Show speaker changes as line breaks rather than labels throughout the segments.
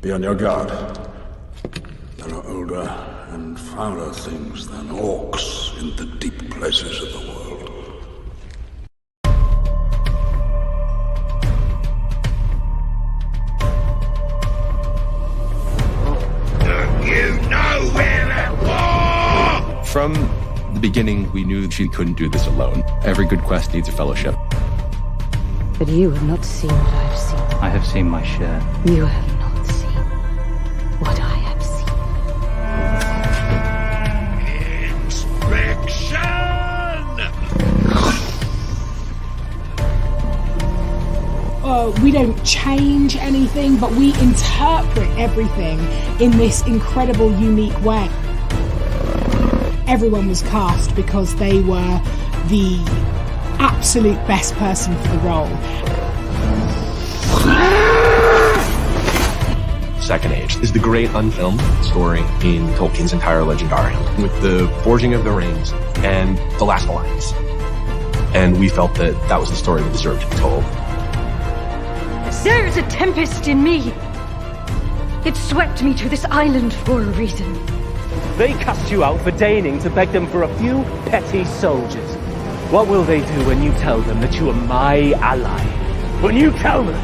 Be on your guard. There are older and fouler things than orcs in the deep places of the world.
From the beginning, we knew she couldn't do this alone. Every good quest needs a fellowship.
But you have not seen what I have seen.
I have seen my share.
You have not seen what I have
seen. We don't change anything, but we interpret everything in this incredible, unique way. Everyone was cast because they were the absolute best person for the role.
Second Age is the great unfilmed story in Tolkien's entire Legendarium, with the Forging of the Rings and the Last Alliance. And we felt that that was the story that deserved to be told.
There is a tempest in me. It swept me to this island for a reason.
They cast you out for deigning to beg them for a few petty soldiers. What will they do when you tell them that you are my ally? When you tell them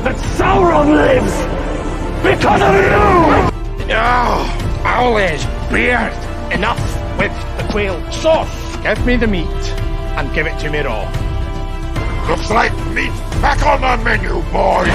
that Sauron lives because of you!
Oh, always beard. Enough with the quail sauce. Give me the meat and give it to me raw.
Looks like meat back on the menu, boys!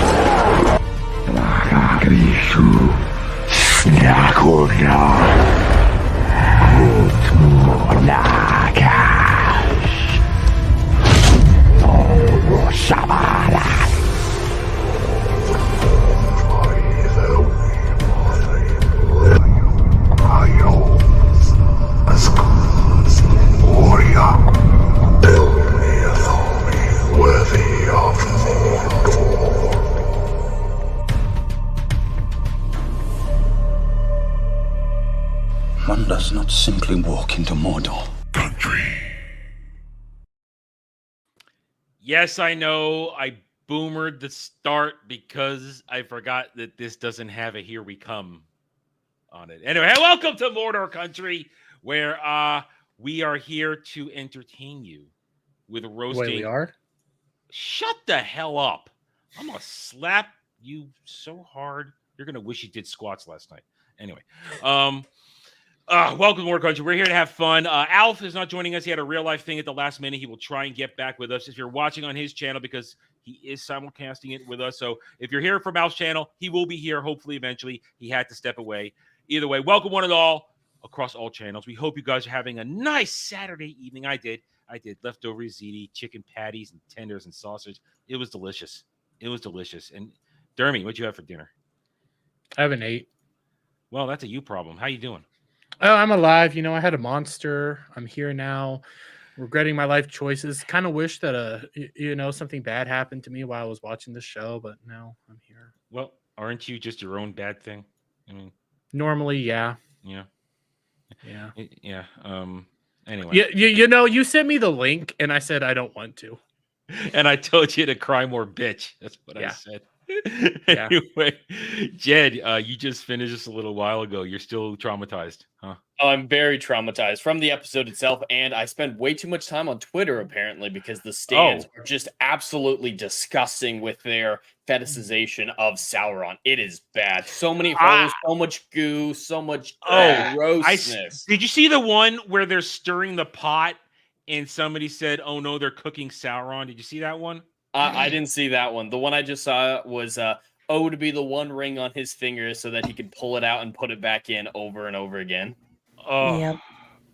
One does not simply walk into Mordor.
Country.
Yes, I know. I boomered the start because I forgot that this doesn't have a "Here We Come" on it. Anyway, welcome to Mordor Country, where we are here to entertain you with roasting.
Wait, we are?
Shut the hell up! I'm gonna slap you so hard you're gonna wish you did squats last night. Anyway, welcome to Mordor Country. We're here to have fun. Alf is not joining us. He had a real life thing at the last minute. He will try and get back with us if you're watching on his channel, because he is simulcasting it with us. So if you're here from Alf's channel, he will be here hopefully eventually. He had to step away. Either way, welcome one and all across all channels. We hope you guys are having a nice Saturday evening. I did leftover ziti, chicken patties, and tenders and sausage. It was delicious. And Dermy, what'd you have for dinner?
I haven't ate.
Well, that's a you problem. How you doing?
Oh, I'm alive. You know, I had a monster. I'm here now, regretting my life choices. Kind of wish that something bad happened to me while I was watching this show, but now I'm here.
Well, aren't you just your own bad thing? I mean,
normally, yeah.
Yeah. Anyway,
you sent me the link, and I said I don't want to,
and I told you to cry more, bitch. That's what I said. Anyway, Jed, you just finished this a little while ago. You're still traumatized, huh?
Oh, I'm very traumatized from the episode itself, and I spend way too much time on Twitter, apparently, because the stands are just absolutely disgusting with their fetishization of Sauron. It is bad. So many holes, so much goo, so much grossness.
Did you see the one where they're stirring the pot and somebody said, "Oh no, they're cooking Sauron"? Did you see that one?
I didn't see that one. The one I just saw was to be the one ring on his finger so that he could pull it out and put it back in over and over again.
Yep.
All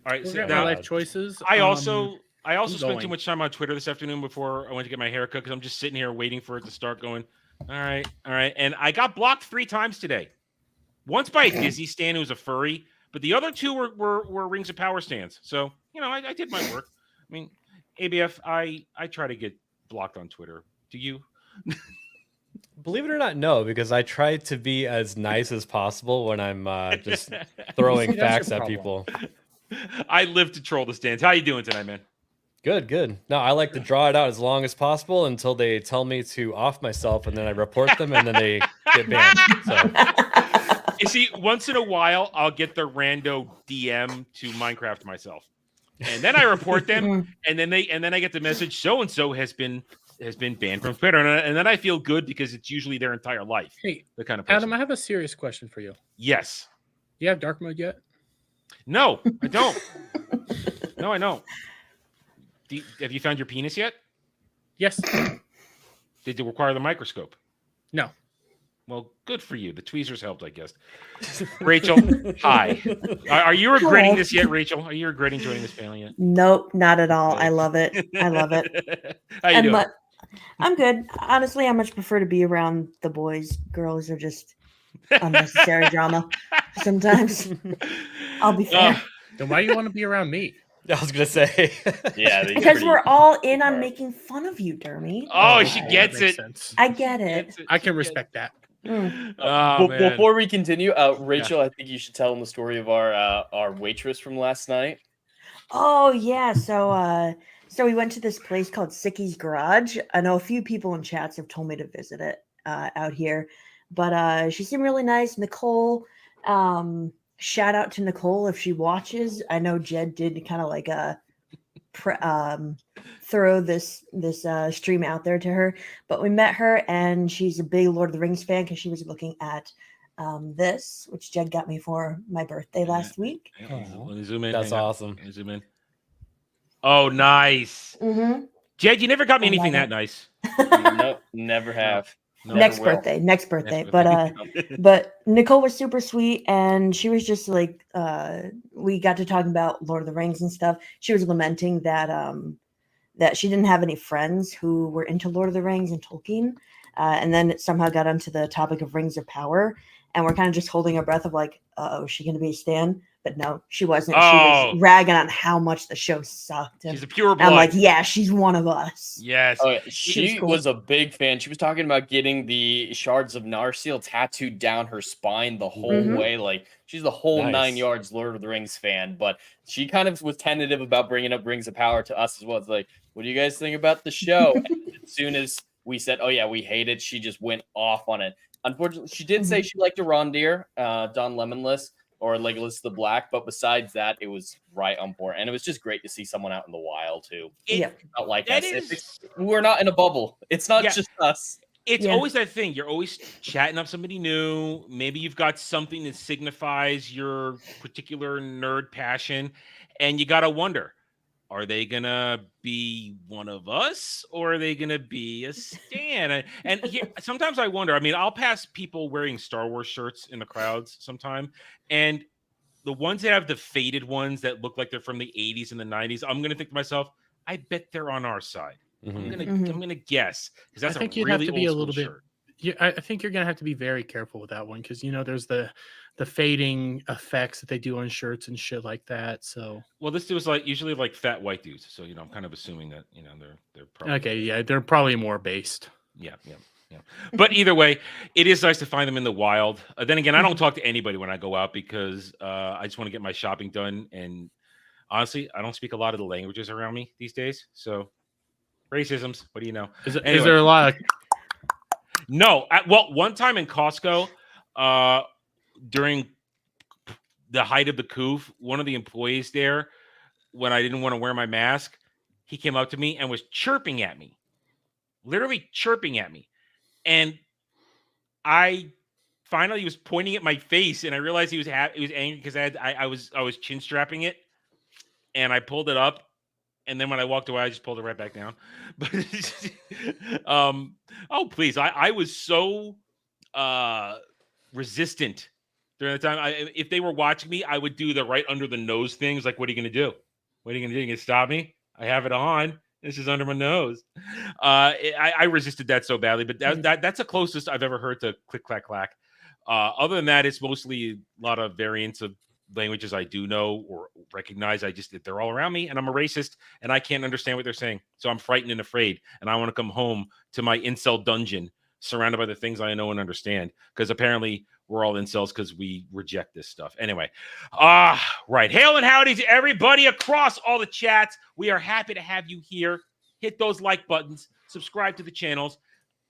right.
So now life choices.
I also spent too much time on Twitter this afternoon before I went to get my haircut because I'm just sitting here waiting for it to start going. All right. And I got blocked 3 times today. Once by a Disney stan who was a furry, but the other 2 were Rings of Power stands. So I did my work. I mean, ABF, I try to get blocked on Twitter. Do you?
Believe it or not, no, because I try to be as nice as possible when I'm just throwing facts at people.
I live to troll the stands. How you doing tonight, man?
Good, good. No, I like to draw it out as long as possible until they tell me to off myself, and then I report them, and then they get banned. So.
You see, once in a while, I'll get the rando DM to Minecraft myself, and then I report them, and then I get the message so and so has been banned from Twitter, and then I feel good because it's usually their entire life.
Hey,
the kind of person.
Adam, I have a serious question for you.
Yes.
You have dark mode yet?
No, I don't. No, I don't. Have you found your penis yet?
Yes.
Did it require the microscope?
No.
Well, good for you. The tweezers helped, I guess. Rachel, hi. Are you regretting this yet, Rachel? Are you regretting joining this panel yet?
Nope, not at all. I love it. I love it.
How you doing?
I'm good. Honestly, I much prefer to be around the boys. Girls are just unnecessary drama sometimes. I'll be fair.
Then why do you want to be around me?
I was gonna say,
yeah,
because we're all in on making fun of you, Dermy.
Oh, she gets it.
I get it.
I can respect that.
Before we continue, Rachel, I think you should tell them the story of our waitress from last night.
Oh yeah, so we went to this place called Sicky's Garage. I know a few people in chats have told me to visit it out here, but she seemed really nice. Nicole, shout out to Nicole if she watches. I know Jed did kind of like throw this stream out there to her, but we met her and she's a big Lord of the Rings fan because she was looking at this, which Jed got me for my birthday last week.
Let me zoom in.
That's awesome.
Let me zoom in. Oh, nice.
Mm-hmm.
Jed, you never got me anything that nice.
Nope, never have.
Next birthday. But Nicole was super sweet, and she was just like, we got to talking about Lord of the Rings and stuff. She was lamenting that that she didn't have any friends who were into Lord of the Rings and Tolkien, and then it somehow got onto the topic of Rings of Power, and we're kind of just holding our breath of like, is she going to be a stan? But no, she wasn't. She was ragging on how much the show sucked.
She's a pure blood.
I'm like, yeah, she's one of us.
Yes.
Oh, yeah. She was a big fan. She was talking about getting the shards of Narsil tattooed down her spine the whole way. Like, she's the whole 9 yards Lord of the Rings fan. But she kind of was tentative about bringing up Rings of Power to us as well. It's like, what do you guys think about the show? And as soon as we said, oh, yeah, we hate it, she just went off on it. Unfortunately, she did say she liked Arondir, Don Lemonless, or Legolas the Black, but besides that, it was right on board, and it was just great to see someone out in the wild too. Not like us. We're not in a bubble. It's not just us.
It's always that thing. You're always chatting up somebody new. Maybe you've got something that signifies your particular nerd passion, and you gotta wonder: are they gonna be one of us, or are they gonna be a stan? And here, sometimes I wonder. I mean, I'll pass people wearing Star Wars shirts in the crowds sometime, and the ones that have the faded ones that look like they're from the 80s and the 90s, I'm gonna think to myself, I bet they're on our side. I'm gonna guess, because that's
I think
a
you'd
really
have to be a
old
little
school
bit.
shirt.
Yeah, I think you're gonna have to be very careful with that one because there's the fading effects that they do on shirts and shit like that. So
well, this was like usually like fat white dudes, so I'm kind of assuming that they're probably
okay. Yeah, they're probably more based.
Yeah. But either way, it is nice to find them in the wild. Then again, I don't talk to anybody when I go out because I just want to get my shopping done. And honestly, I don't speak a lot of the languages around me these days. So racisms, what do you know?
Is there a lot of...
No. Well, one time in Costco, during the height of the coup, one of the employees there, when I didn't want to wear my mask, he came up to me and was chirping at me. Literally chirping at me. And I finally was pointing at my face, and I realized he was angry because I was chin strapping it, and I pulled it up, and then when I walked away, I just pulled it right back down. But oh please, I was so resistant during the time. If they were watching me, I would do the right under the nose things. Like, what are you gonna do? What are you gonna do? You gonna stop me? I have it on. This is under my nose. I resisted that so badly, but that's the closest I've ever heard to click, clack, clack. Other than that, it's mostly a lot of variants of languages I do know or recognize. They're all around me, and I'm a racist, and I can't understand what they're saying. So I'm frightened and afraid, and I want to come home to my incel dungeon surrounded by the things I know and understand. Because apparently we're all incels because we reject this stuff. Anyway, right. Hail and howdy to everybody across all the chats. We are happy to have you here. Hit those like buttons, subscribe to the channels,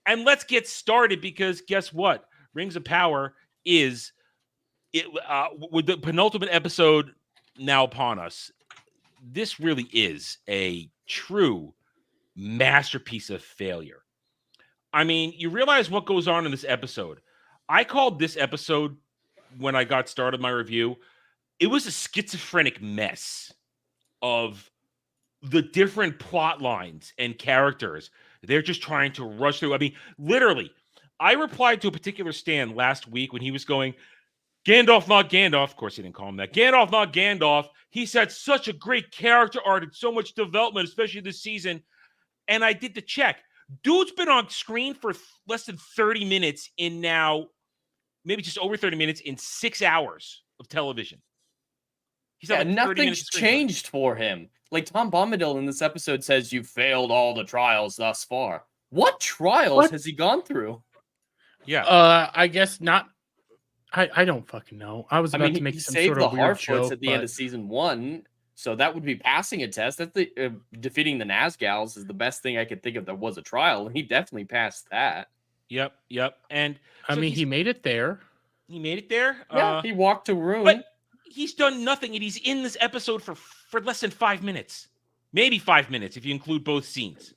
and let's get started because guess what? Rings of Power is with the penultimate episode now upon us. This really is a true masterpiece of failure. I mean, you realize what goes on in this episode. I called this episode, when I got started my review, it was a schizophrenic mess of the different plot lines and characters. They're just trying to rush through. I mean, literally, I replied to a particular Stan last week when he was going, Gandalf, not Gandalf. Of course, he didn't call him that. Gandalf, not Gandalf. He's had such a great character art and so much development, especially this season. And I did the check. Dude's been on screen for less than 30 minutes in now, maybe just over 30 minutes in 6 hours of television. He's had like
nothing's changed for him. Like Tom Bombadil in this episode says, "You failed all the trials thus far." What trials has he gone through?
Yeah.
I guess not. I don't fucking know. I was about to make some sort of weird joke
at the end of season 1, so that would be passing a test. That's the defeating the Nazgals is the best thing I could think of that was a trial, and he definitely passed that.
Yep. And
I mean, he made it there.
He made it there.
Yeah, he walked to Rune.
But he's done nothing, and he's in this episode for less than 5 minutes, maybe 5 minutes if you include both scenes.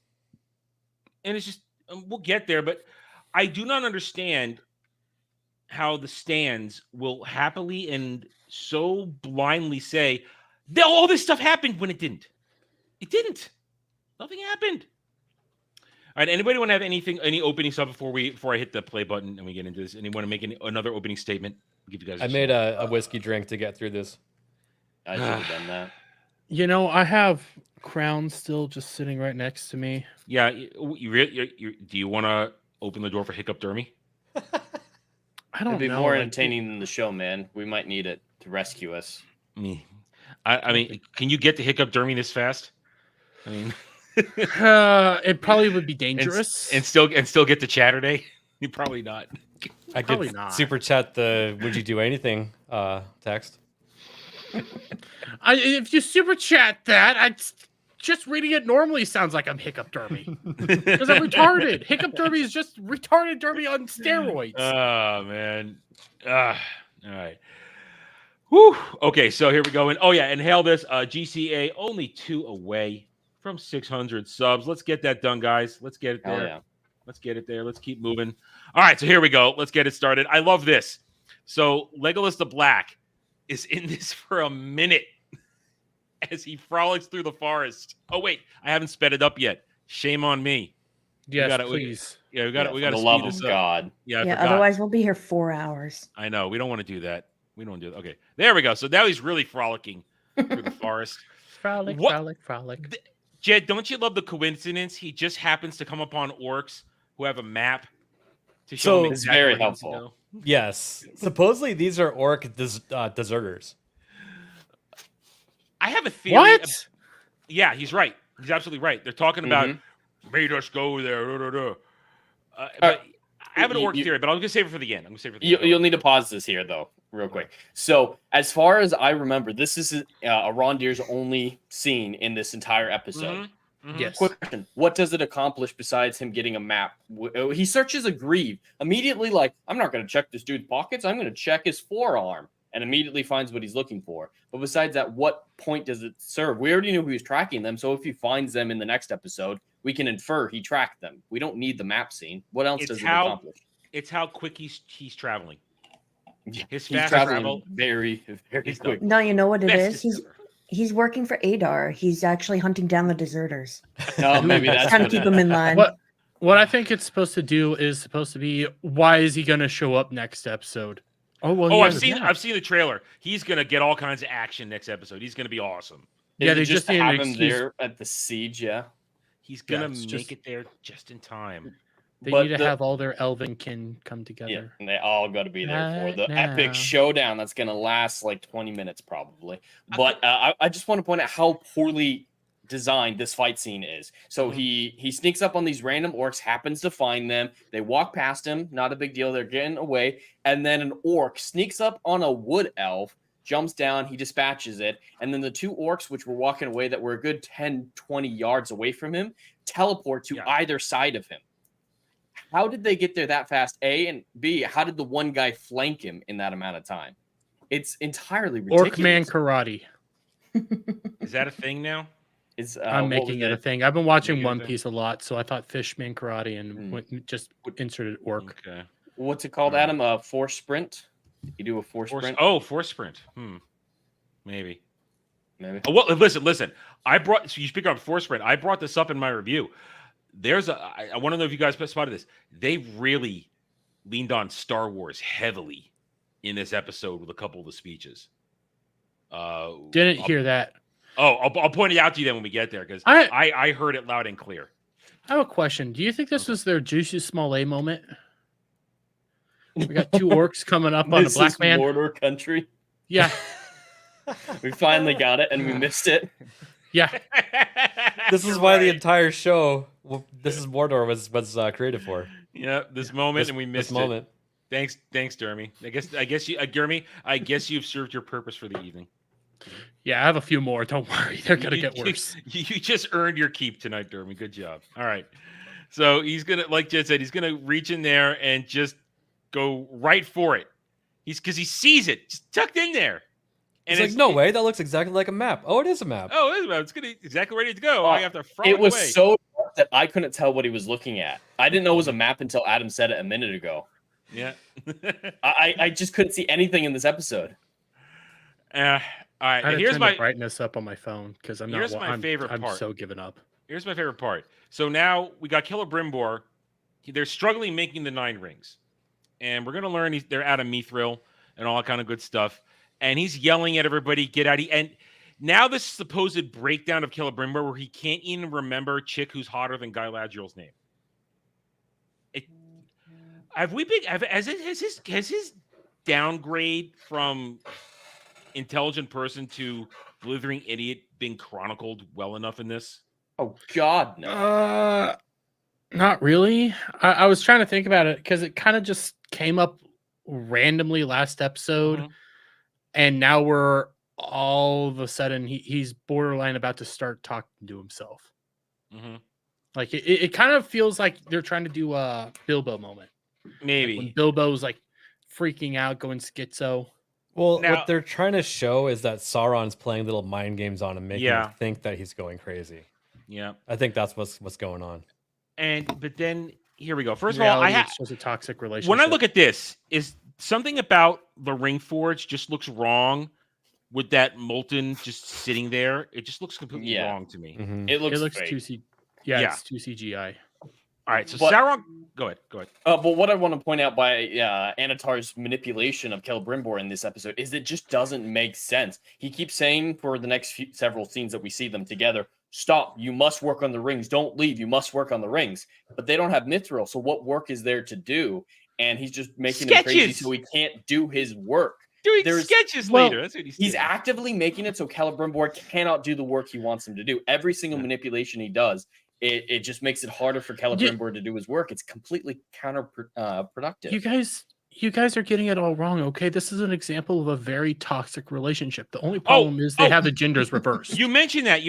And it's just we'll get there, but I do not understand how the stands will happily and so blindly say that all this stuff happened when it didn't. It didn't. Nothing happened. All right. Anybody want to have any opening stuff before I hit the play button and we get into this? Anyone want to make another opening statement? I'll give you guys.
I made a whiskey drink to get through this.
I should have done that.
You know, I have Crown still just sitting right next to me.
Yeah. Do you want to open the door for Hiccup Dermy?
I don't know.
It'd be more entertaining than the show, man. We might need it to rescue us.
I mean, can you get to Hiccup Dermy this fast? I mean,
it probably would be dangerous.
And still get to Chatterday? You probably not.
I
Probably
could
not.
super chat the "Would you do anything?" text.
If you super chat that, just reading it normally sounds like I'm Hiccup Derby because I'm retarded. Hiccup Derby is just retarded Derby on steroids.
Oh man! All right. Whew. Okay, so here we go. And and hail this. GCA only 2 away from 600 subs. Let's get that done, guys. Let's get it there.
Yeah.
Let's get it there. Let's keep moving. All right, so here we go. Let's get it started. I love this. So Legolas the Black is in this for a minute as he frolics through the forest. Oh wait, I haven't sped it up yet. Shame on me.
Yes, please.
We got to
love of God.
Yeah,
otherwise we'll be here 4 hours.
I know. We don't want to do that. We don't do that. Okay, there we go. So now he's really frolicking through the forest.
Frolic.
Jed, don't you love the coincidence? He just happens to come upon orcs who have a map to show him
it's
exactly
very
where he needs to
helpful.
go.
Yes, supposedly these are orc deserters.
I have a theory.
What?
Yeah, he's right. He's absolutely right. They're talking about made us go there. But I have an orc theory, but I'm gonna save it for the end.
You'll need to pause this here, though, real quick. So, as far as I remember, this is Arondir's only scene in this entire episode.
Yes.
Quick question: what does it accomplish besides him getting a map? He searches a greave immediately. Like, I'm not going to check this dude's pockets. I'm going to check his forearm, and immediately finds what he's looking for. But besides that, what point does it serve? We already knew he was tracking them, so if he finds them in the next episode, we can infer he tracked them. We don't need the map scene. What else does it accomplish?
It's how quick he's traveling.
He's traveling very, very quick.
No, you know what it is? He's working for Eitr. He's actually hunting down the deserters.
No, maybe that's
trying to keep them in line.
What I think it's supposed to do is supposed to be, why is he going to show up next episode? Oh well.
I've seen the trailer. He's gonna get all kinds of action next episode. He's gonna be awesome.
Yeah, they
just have him there at the siege. Yeah,
he's gonna make it there just in time.
They need to have all their elven kin come together.
Yeah, and they all got to be there for the epic showdown that's going to last like 20 minutes probably. But I just want to point out how poorly designed this fight scene is. So he sneaks up on these random orcs, happens to find them. They walk past him, not a big deal. They're getting away. And then an orc sneaks up on a wood elf, jumps down, he dispatches it. And then the two orcs, which were walking away that were a good 10, 20 yards away from him, teleport to either side of him. How did they get there that fast? A, and B, how did the one guy flank him in that amount of time? It's entirely ridiculous.
Orcman karate.
Is that a thing now?
I'm making it a thing. I've been watching One Piece a lot, so I thought Fishman karate and just inserted orc.
Okay.
What's it called, Adam? Force sprint? You do a force sprint?
Oh, force sprint. Maybe. Oh, well, listen. So you speak of force sprint. I brought this up in my review. I want to know if you guys spotted this. They really leaned on Star Wars heavily in this episode with a couple of the speeches.
Didn't hear that.
Oh, I'll point it out to you then when we get there, because I heard it loud and clear.
I have a question. Do you think this was their Juicy Smollett moment? We got two orcs coming up on a black man.
Mordor country.
Yeah.
We finally got it, and we missed it.
Yeah.
This is why the entire show, This is Mordor, was created for.
Yeah, this moment, and we missed
moment.
Thanks, Jeremy. I guess you, Jeremy. I guess you've served your purpose for the evening.
Yeah, I have a few more. Don't worry, they're gonna get worse.
You just earned your keep tonight, Jeremy. Good job. All right. So he's gonna, like Jed said, he's gonna reach in there and just go right for it. Because he sees it just tucked in there.
And it's like, no way, that looks exactly like a map. Oh, it is a map.
Oh, it is a map. It's gonna exactly ready to go. I have to frolic
It was
away.
so dark that I couldn't tell what he was looking at. I didn't know it was a map until Adam said it a minute ago.
Yeah.
I just couldn't see anything in this episode.
All right.
I had to
Here's
turn
my
the brightness up on my phone because I'm not.
Here's my favorite
I'm
part.
so given up.
Here's my favorite part. So now we got Celebrimbor. They're struggling making the 9 rings, and we're gonna learn they're out of mithril and all that kind of good stuff. And he's yelling at everybody, "Get out!" And now this supposed breakdown of Celebrimbor, where he can't even remember chick who's hotter than Galadriel's name. Has his downgrade from intelligent person to blithering idiot been chronicled well enough in this?
Oh God, no.
Not really. I was trying to think about it because it kind of just came up randomly last episode, and now we're all of a sudden he's borderline about to start talking to himself. Like it kind of feels like they're trying to do a Bilbo moment.
Maybe
like when Bilbo's like freaking out, going schizo.
Well, what they're trying to show is that Sauron's playing little mind games on him, making him think that he's going crazy.
Yeah,
I think that's what's going on.
But then here we go. First of all,
it's just a toxic relationship.
When I look at this, is something about the Ring Forge just looks wrong with that molten just sitting there. It just looks completely wrong to me.
It looks
too it's too CGI.
All right, so Sauron, go ahead.
But what I want to point out by Anatar's manipulation of Celebrimbor in this episode is it just doesn't make sense. He keeps saying for the next several scenes that we see them together, stop, you must work on the rings. Don't leave, you must work on the rings. But they don't have mithril, so what work is there to do? And he's just making him crazy so he can't do his work.
Doing sketches later. That's what
he's actively making it so Celebrimbor cannot do the work he wants him to do. Every single manipulation he does, it just makes it harder for Celebrimbor to do his work. It's completely counterproductive.
You guys are getting it all wrong. Okay, this is an example of a very toxic relationship. The only problem is they have the genders reversed.
You mentioned that.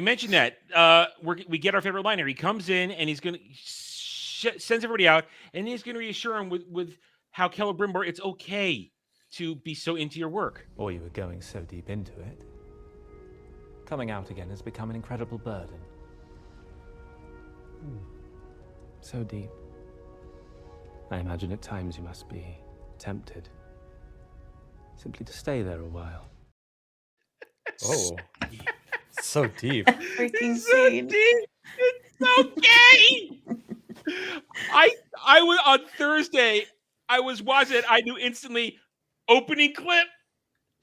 We get our favorite line here. He comes in and he's gonna sends everybody out, and he's gonna reassure him with how Celebrimbor, it's okay to be so into your work.
Or you were going so deep into it. Coming out again has become an incredible burden. So deep. I imagine at times you must be tempted simply to stay there a while.
Oh, so deep.
Freaking
so deep. It's okay. I was on Thursday. I was watching it. I knew instantly. Opening clip.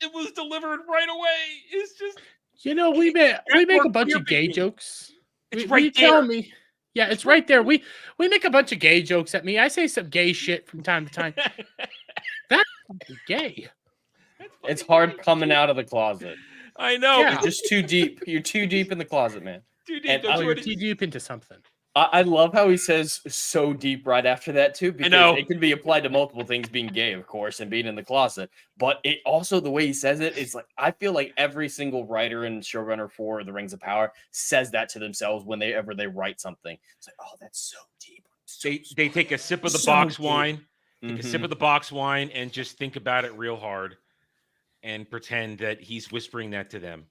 It was delivered right away. It's just
we make a bunch of gay jokes.
It's right there.
Tell me. Yeah, it's right there. We make a bunch of gay jokes at me. I say some gay shit from time to time. That's gay.
It's hard coming out of the closet.
I know.
You're just too deep. You're too deep in the closet, man.
Too deep.
And
Don't
You're
you
too deep into something.
I love how he says so deep right after that too, because
know.
it can be applied to multiple things, being gay, of course, and being in the closet. But it also, the way he says it is like, I feel like every single writer and showrunner for The Rings of Power says that to themselves whenever they write something. It's like, oh, that's so deep.
They take a sip of the
so
box
deep.
wine, take a sip
Mhm.
of the box wine, and just think about it real hard, and pretend that he's whispering that to them.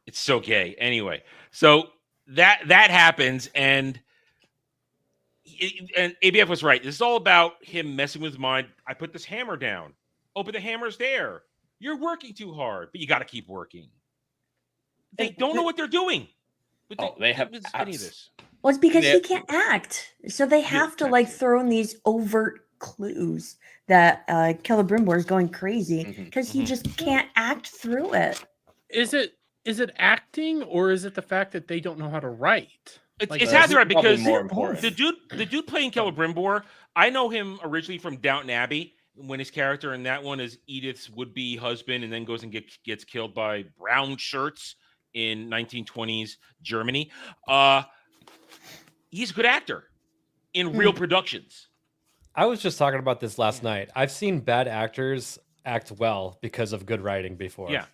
It's so gay. Anyway, so that happens, and ABF was right. This is all about him messing with his mind. I put this hammer down. Oh, but the hammer's there. You're working too hard, but you got to keep working. They don't know what they're doing. But
they have
any of this.
Well, it's because he can't act, so they have to like throw in these overt clues that Celebrimbor is going crazy because he just can't act through it.
Is it acting, or is it the fact that they don't know how to write?
It's has right because the dude playing Celebrimbor, I know him originally from Downton Abbey, when his character in that one is Edith's would-be husband, and then goes and gets killed by brown shirts in 1920s Germany. He's a good actor in real productions.
I was just talking about this last night. I've seen bad actors act well because of good writing before.
Yeah.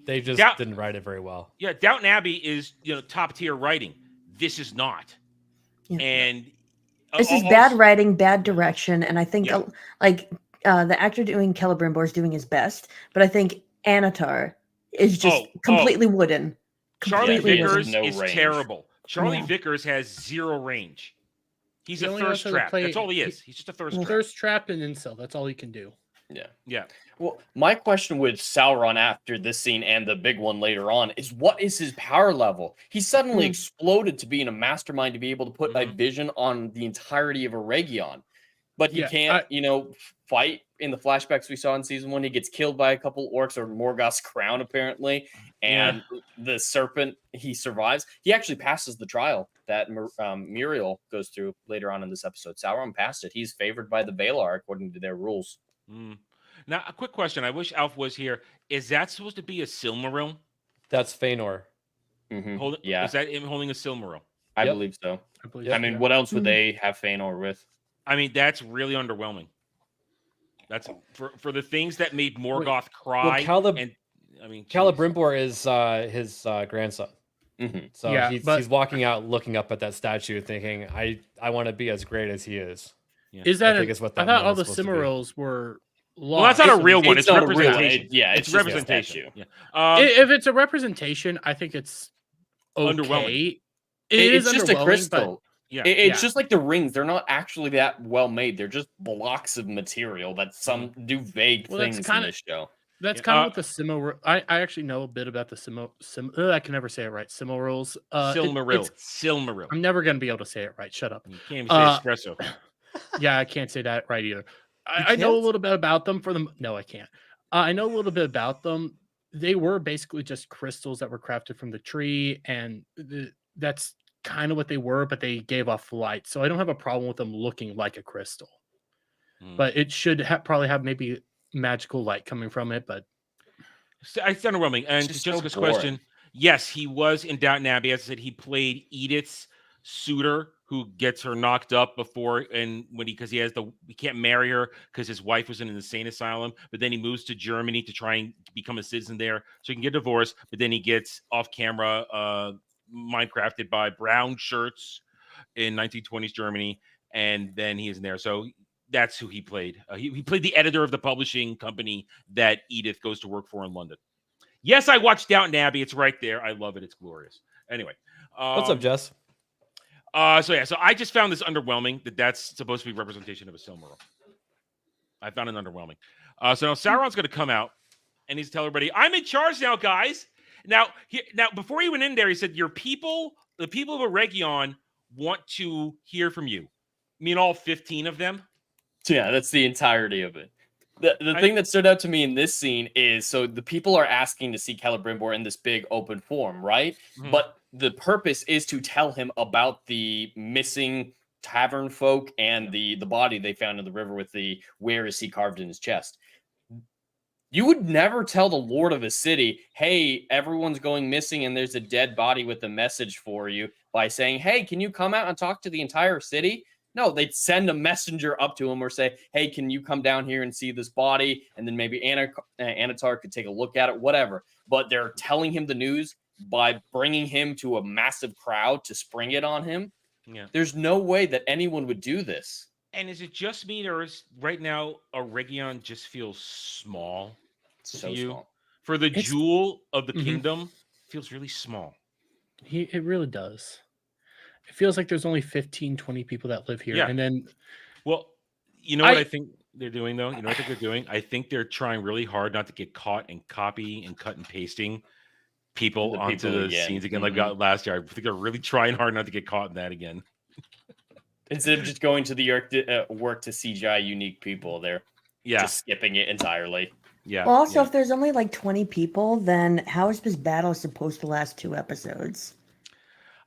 They just didn't write it very well.
Yeah, Downton Abbey is top tier writing. This is not.
Yeah.
And
this is bad writing, bad direction, and I think the actor doing Celebrimbor is doing his best, but I think Anatar is just completely wooden.
Charlie
Completely
Vickers
wooden.
is terrible. Charlie Vickers has zero range. He's
He
a
only
thirst
knows how to
trap.
play-
That's all he is. He's just a thirst trap.
Thirst trap and incel. That's all he can do.
Yeah. Well, my question with Sauron after this scene and the big one later on is, what is his power level? He suddenly exploded to being a mastermind, to be able to put a vision on the entirety of Eregion. But he can't, fight in the flashbacks we saw in season 1. He gets killed by a couple orcs, or Morgoth's crown, apparently. And the serpent, he survives. He actually passes the trial that Muriel goes through later on in this episode. Sauron passed it. He's favored by the Valar according to their rules.
Now, a quick question. I wish Alf was here. Is that supposed to be a Silmaril?
That's Feanor.
Yeah.
Is that him holding a Silmaril?
I believe so. I mean, what else would they have Feanor with?
I mean, that's really underwhelming. That's for the things that made Morgoth cry.
Celebrimbor is his grandson. So he's walking out, looking up at that statue, thinking, "I want to be as great as he is."
Is that?
I
I thought all the Cimarils were.
Well, that's not a real one. It's
not a real one.
representation.
It's
representation.
If it's a representation, I think it's
underwhelming.
It's just a
underwhelming,
crystal.
Yeah,
it's just like the rings. They're not actually that well made. They're just blocks of material that some do vague things in this show.
That's kind of what the Cimaril. I actually know a bit about the I can never say it right. Cimarils.
Silmaril.
I'm never gonna be able to say it right. Shut up.
You can't even say espresso.
Yeah, I can't say that right either. I know a little bit about them. No, I can't. I know a little bit about them. They were basically just crystals that were crafted from the tree, and that's kind of what they were, but they gave off light. So I don't have a problem with them looking like a crystal. But it should probably have maybe magical light coming from it. But
it's underwhelming. And to Jessica's question, yes, he was in Downton Abbey. As I said, he played Edith's suitor, who gets her knocked up before, and because he can't marry her because his wife was in an insane asylum, but then he moves to Germany to try and become a citizen there so he can get divorced, but then he gets off camera Minecrafted by brown shirts in 1920s Germany, and then he is in there. So that's who he played. He played the editor of the publishing company that Edith goes to work for in London. Yes, I watched Downton Abbey. It's right there. I love it. It's glorious. Anyway.
What's up, Jess?
So I just found this underwhelming that's supposed to be representation of a Silmaril. I found it underwhelming. So now Sauron's going to come out and he's telling everybody, "I'm in charge now, guys." Now before he went in there, he said, the people of Eregion want to hear from you. I mean, all 15 of them?
Yeah, that's the entirety of it. The thing that stood out to me in this scene is, so the people are asking to see Celebrimbor in this big open form, right? But the purpose is to tell him about the missing tavern folk and the body they found in the river with the "where is he" carved in his chest. You would never tell the lord of a city, hey, everyone's going missing and there's a dead body with a message for you by saying, hey, can you come out and talk to the entire city? No, they'd send a messenger up to him or say, hey, can you come down here and see this body? And then maybe Anatar could take a look at it, whatever. But they're telling him the news by bringing him to a massive crowd to spring it on him.
Yeah.
There's no way that anyone would do this.
And is it just me, or is right now Aregion just feels small
so
to you?
Small.
For the jewel of the kingdom, feels really small.
It really does. It feels like there's only 15, 20 people that live here.
Yeah.
And then,
well, you know what I think they're doing, though? You know what I think they're doing? I think they're trying really hard not to get caught in copy and cut and pasting people onto the scenes again, like we got last year. I think they're really trying hard not to get caught in that again.
Instead of just going to the work to CGI unique people, they're just skipping it entirely.
Yeah.
Well, also, if there's only like 20 people, then how is this battle supposed to last 2 episodes?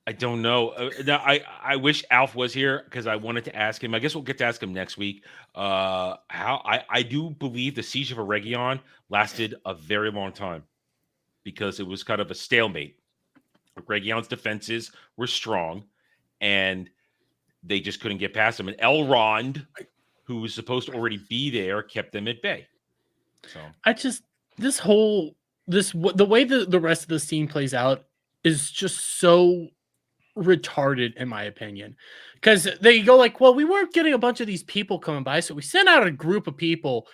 I don't know. I wish Alf was here because I wanted to ask him. I guess we'll get to ask him next week. How I do believe the Siege of Aregion lasted a very long time because it was kind of a stalemate. Aregion's defenses were strong, and they just couldn't get past them. And Elrond, who was supposed to already be there, kept them at bay. So the way the rest of the scene plays out is just so retarded, in my opinion, because they go like, well, we weren't getting a bunch of these people coming by, so we sent out a group of people,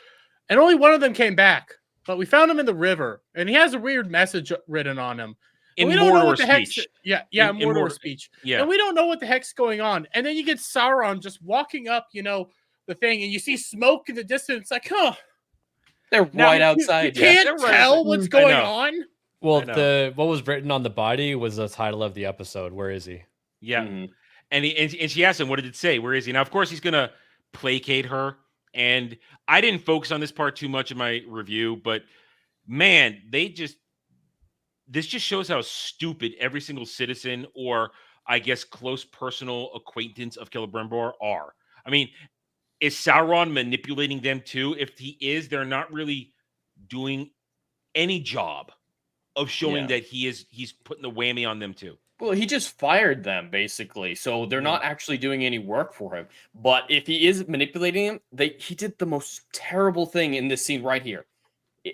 and only one of them came back, but we found him in the river, and he has a weird message written on him. In Mordor speech.
Mordor speech.
Yeah.
And we don't know what the heck's going on. And then you get Sauron just walking up, the thing, and you see smoke in the distance. Like,
they're right outside.
You can't tell what's going on.
Well, what was written on the body was the title of the episode. Where is he?
Yeah. And she asked him, what did it say? Where is he? Now, of course, he's going to placate her. And I didn't focus on this part too much in my review, but man, this just shows how stupid every single citizen, or I guess close personal acquaintance of Celebrimbor are. I mean, is Sauron manipulating them too? If he is, they're not really doing any job of showing that he's putting the whammy on them too.
Well, he just fired them basically, so they're not actually doing any work for him. But if he is manipulating them, he did the most terrible thing in this scene right here.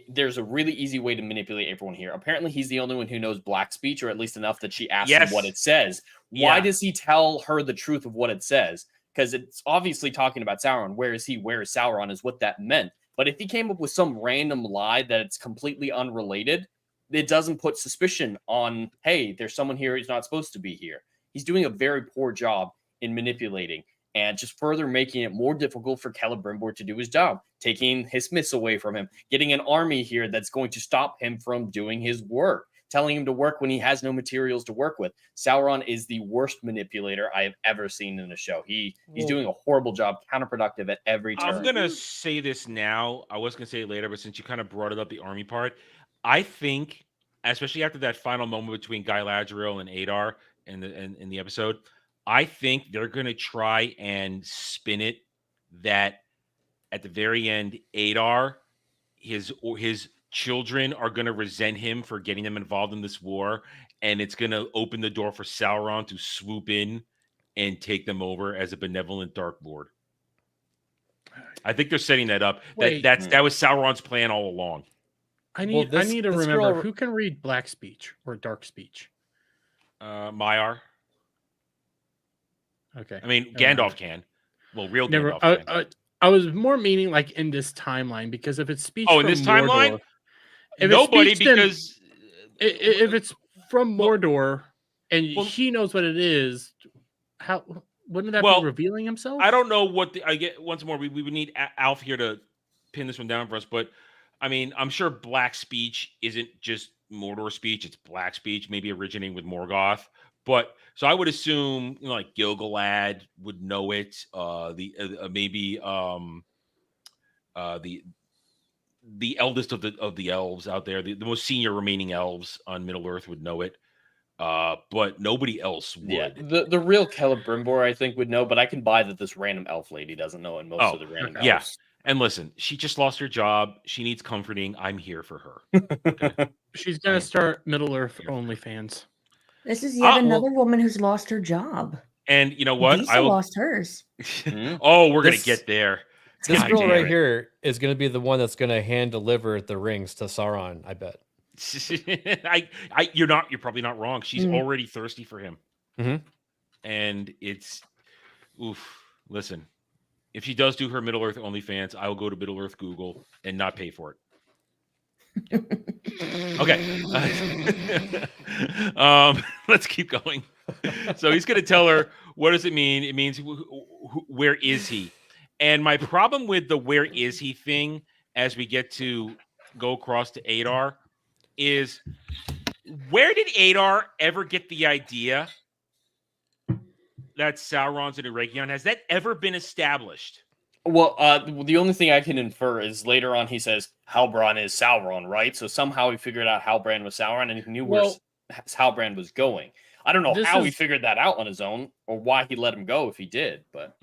There's a really easy way to manipulate everyone here. Apparently, he's the only one who knows black speech, or at least enough that she asks him what it says. Why does he tell her the truth of what it says? Because it's obviously talking about Sauron. Where is he? Where is Sauron? Is what that meant. But if he came up with some random lie that it's completely unrelated, it doesn't put suspicion on, hey, there's someone here who's not supposed to be here. He's doing a very poor job in manipulating and just further making it more difficult for Celebrimbor to do his job, taking his smiths away from him, getting an army here that's going to stop him from doing his work, telling him to work when he has no materials to work with. Sauron is the worst manipulator I have ever seen in a show. He's doing a horrible job, counterproductive at every turn.
I'm going to say this now. I was going to say it later, but since you kind of brought it up, the army part, I think, especially after that final moment between Galadriel and Eitr in the episode, I think they're going to try and spin it that at the very end, Eitr, his children are going to resent him for getting them involved in this war, and it's going to open the door for Sauron to swoop in and take them over as a benevolent Dark Lord. I think they're setting that up. That was Sauron's plan all along.
I need to remember who can read black speech or dark speech.
Maiar.
Okay.
I mean, Gandalf can. Well, real Gandalf can.
I was more meaning like in this timeline, because if it's speech
in this timeline, nobody, because
if it's from Mordor and he knows what it is, how wouldn't that be revealing himself?
I don't know what I get. Once more, we would need Alf here to pin this one down for us, but I mean, I'm sure black speech isn't just Mordor speech; it's black speech, maybe originating with Morgoth. But so I would assume, like Gil-galad would know it. Maybe the eldest of the elves out there, the most senior remaining elves on Middle Earth would know it. But nobody else would.
Yeah, the real Celebrimbor, I think, would know. But I can buy that this random elf lady doesn't know, and most of the random elves.
Yeah. And listen, she just lost her job. She needs comforting. I'm here for her. Okay?
She's gonna start Middle Earth OnlyFans.
This is yet another woman who's lost her job.
And you know what?
Lisa lost hers.
Oh, we're gonna get there.
This
God
girl
damn
right
it.
here is going to be the one that's going to hand deliver the rings to Sauron. I bet.
You're probably not wrong. She's already thirsty for him. And it's listen, if she does do her Middle Earth OnlyFans, I will go to Middle Earth Google and not pay for it. Okay. Let's keep going. So he's going to tell her, what does it mean? It means where is he? And my problem with the where is he thing as we get to go across to Eitr is, where did Eitr ever get the idea that Sauron's an Eregion? Has that ever been established?
Well, the only thing I can infer is later on he says Halbrand is Sauron, right? So somehow he figured out Halbrand was Sauron and he knew where Halbrand was going. I don't know how he figured that out on his own or why he let him go if he did, but...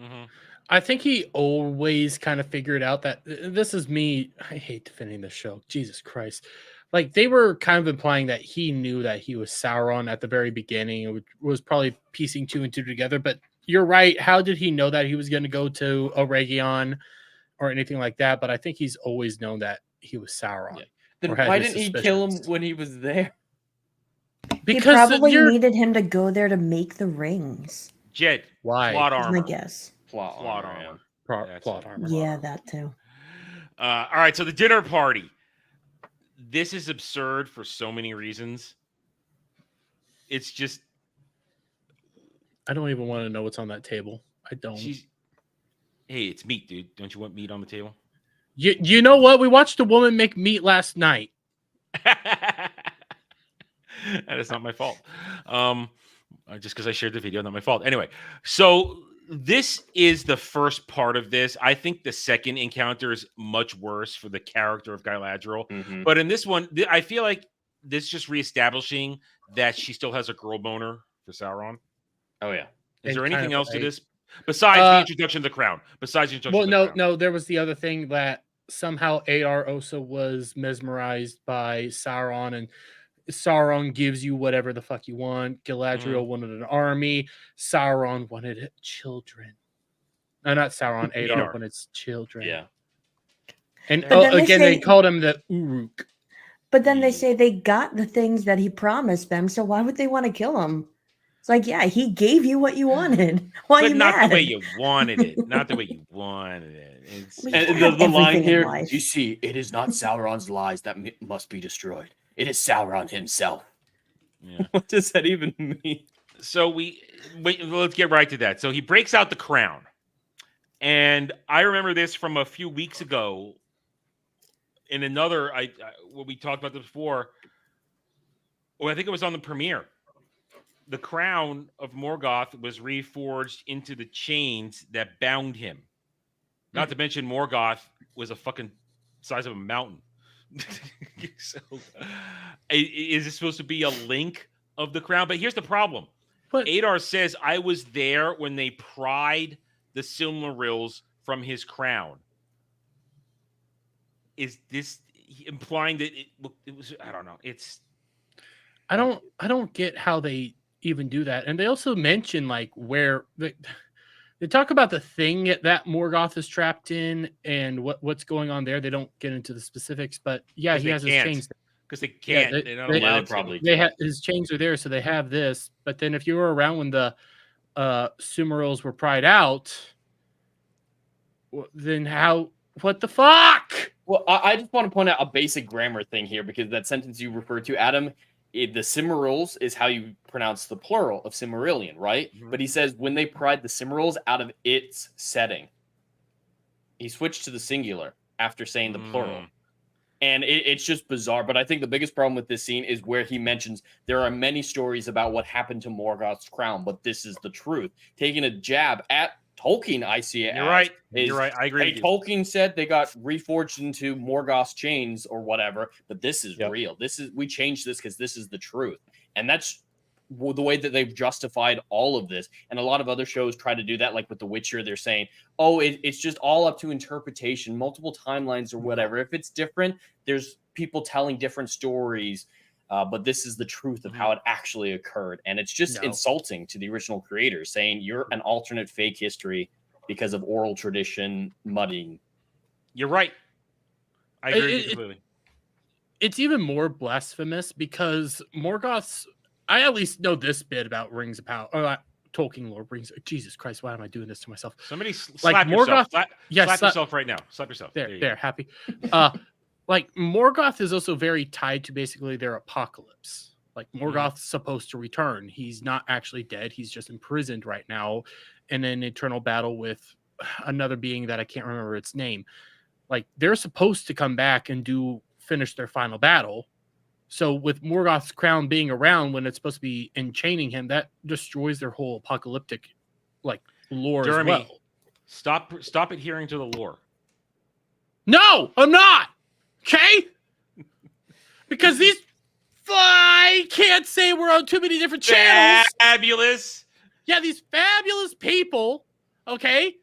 I think he always kind of figured out that this is me. I hate defending this show. Jesus Christ. Like, they were kind of implying that he knew that he was Sauron at the very beginning. It was probably piecing 2 and 2 together. But you're right. How did he know that he was going to go to Eregion or anything like that? But I think he's always known that he was Sauron.
Yeah. Then why didn't he kill him when he was there?
Because he probably needed him to go there to make the rings.
Jed,
why?
Plot armor.
I guess.
Plot armor.
Plot armor.
Yeah, that too.
All right, so the dinner party. This is absurd for so many reasons. It's just...
I don't even want to know what's on that table. I don't.
Hey, it's meat, dude. Don't you want meat on the table?
You know what? We watched a woman make meat last night.
That is not my fault. Just because I shared the video, not my fault. Anyway, so this is the first part of this. I think the second encounter is much worse for the character of Galadriel. But in this one, I feel like this is just reestablishing that she still has a girl boner for Sauron.
Oh, yeah.
Is there anything else to this? Besides the introduction of the crown.
No, there was the other thing that somehow Eitr also was mesmerized by Sauron, and Sauron gives you whatever the fuck you want. Galadriel wanted an army. Sauron wanted children. No, not Sauron. Eitr wanted children.
Yeah.
And again, they called him the Uruk.
But then they say they got the things that he promised them, so why would they want to kill him? It's like, yeah, he gave you what you wanted. Why are you mad?
Not the way you wanted it. Not the way you wanted it.
And the line here, you see, it is not Sauron's lies that must be destroyed. It is Sauron himself.
Yeah.
What does that even mean?
So let's get right to that. So he breaks out the crown. And I remember this from a few weeks ago in another, when we talked about this before. Well, I think it was on the premiere. The crown of Morgoth was reforged into the chains that bound him. Not to mention Morgoth was a fucking size of a mountain. So, is this supposed to be a link of the crown? But here's the problem. Eitr says, I was there when they pried the Silmarils from his crown. Is this implying that it was... I don't know.
I don't get how they even do that. And they also mention like where they talk about the thing that Morgoth is trapped in and what's going on there. They don't get into the specifics, but yeah, he has his chains
because they can't.
Yeah,
they're not allowed probably.
They have his chains are there, so they have this. But then if you were around when the Silmarils were pried out, then what the fuck?
Well, I just want to point out a basic grammar thing here because that sentence you referred to, Adam, the Silmarils is how you pronounce the plural of Silmarillion, right? But he says when they pried the Silmarils out of its setting, he switched to the singular after saying the plural. And it's just bizarre. But I think the biggest problem with this scene is where he mentions there are many stories about what happened to Morgoth's crown, but this is the truth. Taking a jab at Tolkien, I see it.
You're right. You're right. I agree.
Hey, Tolkien said they got reforged into Morgoth's chains or whatever, but this is real. We changed this because this is the truth, and that's the way that they've justified all of this. And a lot of other shows try to do that, like with The Witcher. They're saying, oh, it's just all up to interpretation, multiple timelines or whatever. If it's different, there's people telling different stories. But this is the truth of how it actually occurred. And it's just insulting to the original creators, saying you're an alternate fake history because of oral tradition muddying.
You're right. I agree with you completely.
It's even more blasphemous because Morgoth's... I at least know this bit about Rings of Power. Tolkien lore brings... Jesus Christ, why am I doing this to myself?
Somebody slap yourself. Slap yourself right now. Slap yourself.
There, happy. Like, Morgoth is also very tied to basically their apocalypse. Like, Morgoth's supposed to return. He's not actually dead. He's just imprisoned right now in an eternal battle with another being that I can't remember its name. Like, they're supposed to come back and finish their final battle. So with Morgoth's crown being around when it's supposed to be enchaining him, that destroys their whole apocalyptic, like, lore
Jeremy,
as well.
Stop adhering to the lore.
No, I'm not. Okay? Because I can't say we're on too many different channels.
Fabulous.
Yeah, these fabulous people, okay,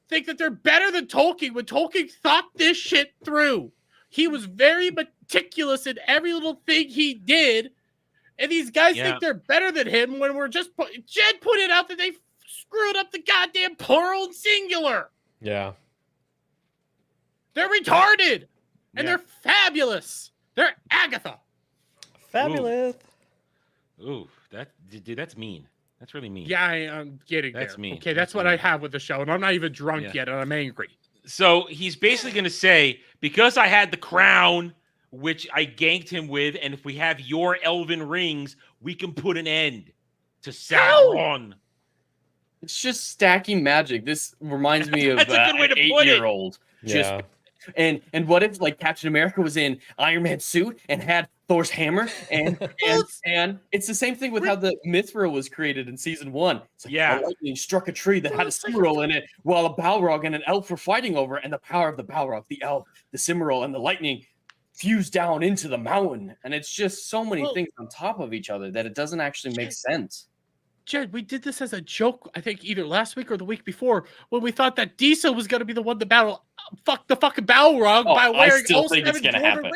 think that they're better than Tolkien when Tolkien thought this shit through. He was very meticulous in every little thing he did. And these guys think they're better than him when we're just... Jed pointed out that they screwed up the goddamn plural and singular.
Yeah.
They're retarded. And they're fabulous. They're Agatha.
Fabulous.
Ooh, dude, that's mean. That's really mean.
Yeah, I'm getting
that's
there.
mean.
Okay, that's what I have with the show, and I'm not even drunk yet, and I'm angry.
So he's basically going to say, because I had the crown, which I ganked him with, and if we have your elven rings, we can put an end to Sauron.
It's just stacking magic. This reminds me of
That's a good way to
an
put it.
8-year-old. Just and what if like Captain America was in Iron Man's suit and had Thor's hammer and it's the same thing with how the Mithril was created in season 1. It's like a lightning struck a tree that had a Cimmeral in it while a Balrog and an elf were fighting over, and the power of the Balrog, the elf, the Cimmeral, and the lightning fused down into the mountain. And it's just so many things on top of each other that it doesn't actually make sense.
Jed, we did this as a joke, I think either last week or the week before, when we thought that Disa was going to be the one to battle the fucking Balrog by wearing
I still think it's going to happen.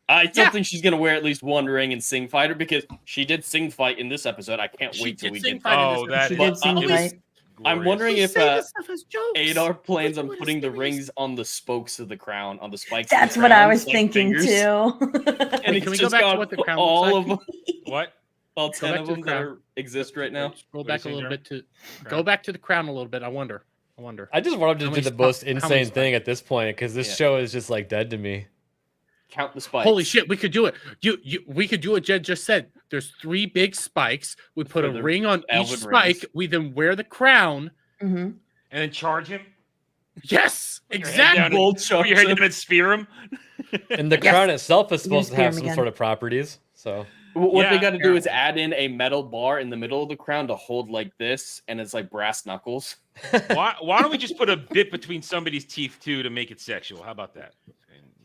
I still think she's going to wear at least one ring and sing fighter, because she did sing fight in this episode. I can't wait till we get
that.
I'm wondering if Eitr plans on putting the rings on the spokes of the crown, on the spikes.
That's
of the
what
crown,
I was
like
thinking
fingers.
too.
And
Can we go back to what the crown
all
looks
of them.
What?
All 10 of them that exist right now.
Scroll back a little bit to go back to the crown a little bit. I wonder.
I just want him to do the most insane thing at this point, because this show is just like dead to me.
Count the spikes.
Holy shit, we could do it. We could do what Jed just said. There's 3 big spikes. We put a ring on each spike. We then wear the crown.
Mm-hmm.
And then charge him.
Yes, exactly.
Put your head down and spear him.
And the crown itself is supposed to have some sort of properties. So
what they got to do is add in a metal bar in the middle of the crown to hold like this, and it's like brass knuckles.
Why don't we just put a bit between somebody's teeth too to make it sexual? How about that?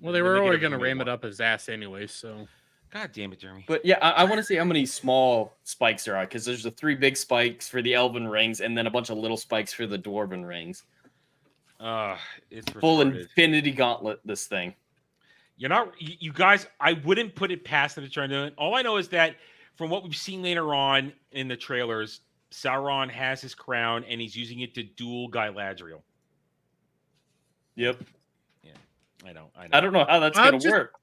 Well, they were already going to ram it up his ass anyway, so.
God damn it, Jeremy.
But yeah, I want to see how many small spikes there are, because there's the 3 big spikes for the elven rings, and then a bunch of little spikes for the dwarven rings.
It's
full
retarded.
infinity gauntlet, this thing.
You guys, I wouldn't put it past them to try to do it. All I know is that from what we've seen later on in the trailers, Sauron has his crown and he's using it to duel Galadriel.
Yep.
Yeah, I know.
I don't know how that's going to work.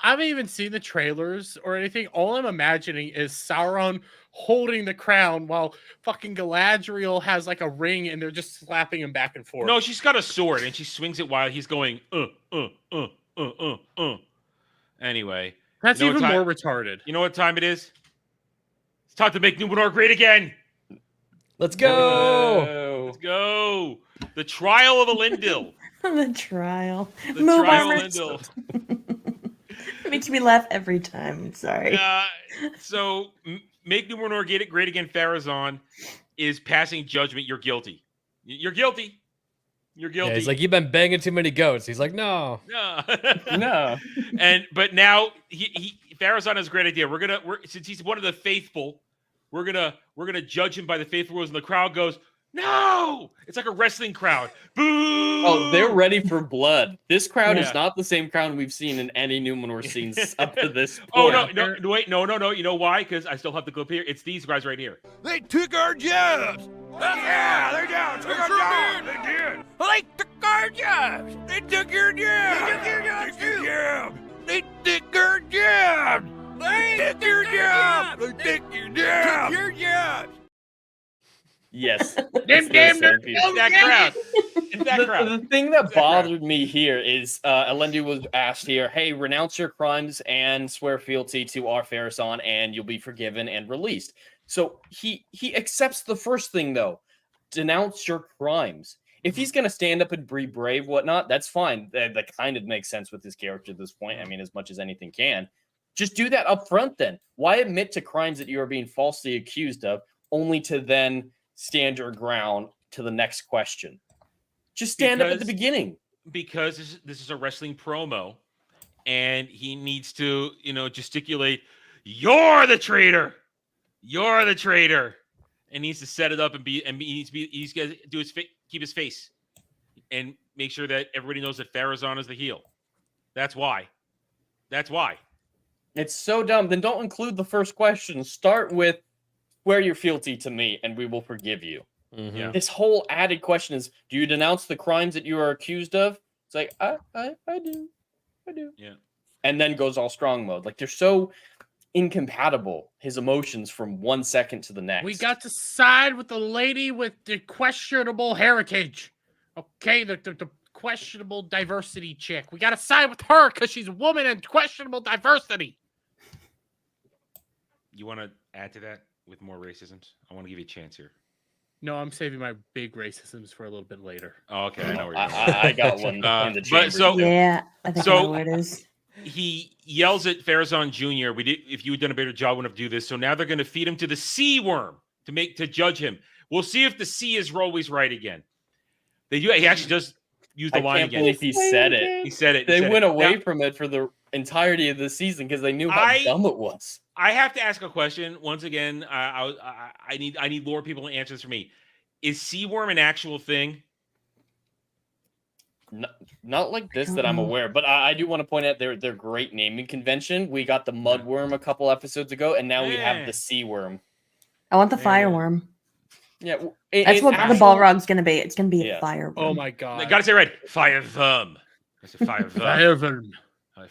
I haven't even seen the trailers or anything. All I'm imagining is Sauron holding the crown while fucking Galadriel has like a ring and they're just slapping him back and forth.
No, she's got a sword and she swings it while he's going, Anyway.
That's even more retarded.
You know what time it is? It's time to make Numenor great again.
Let's go.
Let's go. The Trial of Elendil.
The trial.
The Trial of Elendil.
It makes me laugh every time. I'm sorry.
So, make Numenor great again, Farazan, is passing judgment. You're guilty. You're guilty. You're guilty.
Yeah, he's like, you've been banging too many goats. He's like, no.
No.
But now he Farazan has a great idea. We're since he's one of the faithful, we're gonna judge him by the faithful rules, and the crowd goes, no! It's like a wrestling crowd. Boo!
Oh, they're ready for blood. This crowd is not the same crowd we've seen in any Numenor scenes up to this point.
Oh, no, wait, no. You know why? Because I still have the clip here. It's these guys right here.
They took our jobs! Yeah, they did! Took our jobs! They did! They took our jobs! They took your jobs! They took your jobs, too! They took our jobs! They took your jobs! They took your jobs! Took your jobs!
Yes.
That crowd.
The thing that bothered me here is Elendu was asked here, hey, renounce your crimes and swear fealty to our Pharazôn and you'll be forgiven and released. So he accepts the first thing, though. Denounce your crimes. If he's going to stand up and be brave, whatnot, that's fine. That kind of makes sense with his character at this point. I mean, as much as anything can. Just do that up front, then. Why admit to crimes that you are being falsely accused of, only to then stand your ground to the next question? Just stand up at the beginning.
Because this is a wrestling promo, and he needs to, gesticulate, you're the traitor! You're the traitor! And needs to set it up he's got to do keep his face and make sure that everybody knows that Pharazôn is the heel. That's why.
It's so dumb. Then don't include the first question. Start with, swear your fealty to me and we will forgive you.
Mm-hmm.
Yeah.
This whole added question is, do you denounce the crimes that you are accused of? It's like, I do.
Yeah.
And then goes all strong mode. Like, they're so incompatible, his emotions, from 1 second to the next.
We got to side with the lady with the questionable heritage. Okay, the questionable diversity chick. We got to side with her because she's a woman and questionable diversity.
You want to add to that with more racisms? I want to give you a chance here.
No, I'm saving my big racisms for a little bit later.
Oh, okay, I know where
I got one in the chamber.
Yeah, I think I know where it is.
He yells at Pharazôn Jr. If you had done a better job, wouldn't have do this. So now they're going to feed him to the sea worm to judge him. We'll see if the sea is always right again. He actually does use the line again.
I can't believe he said it.
He said it.
They went away from it for the entirety of the season because they knew how dumb it was.
I have to ask a question once again. I need lore people to answer this for me. Is Seaworm an actual thing?
Not like this that I'm aware, but I do want to point out their great naming convention. We got the Mudworm a couple episodes ago, and now we have the Seaworm.
I want the fireworm.
Yeah,
that's what the Balrog's gonna be. It's gonna be a fireworm.
Oh my god!
I gotta say right, fireworm. That's a fireworm.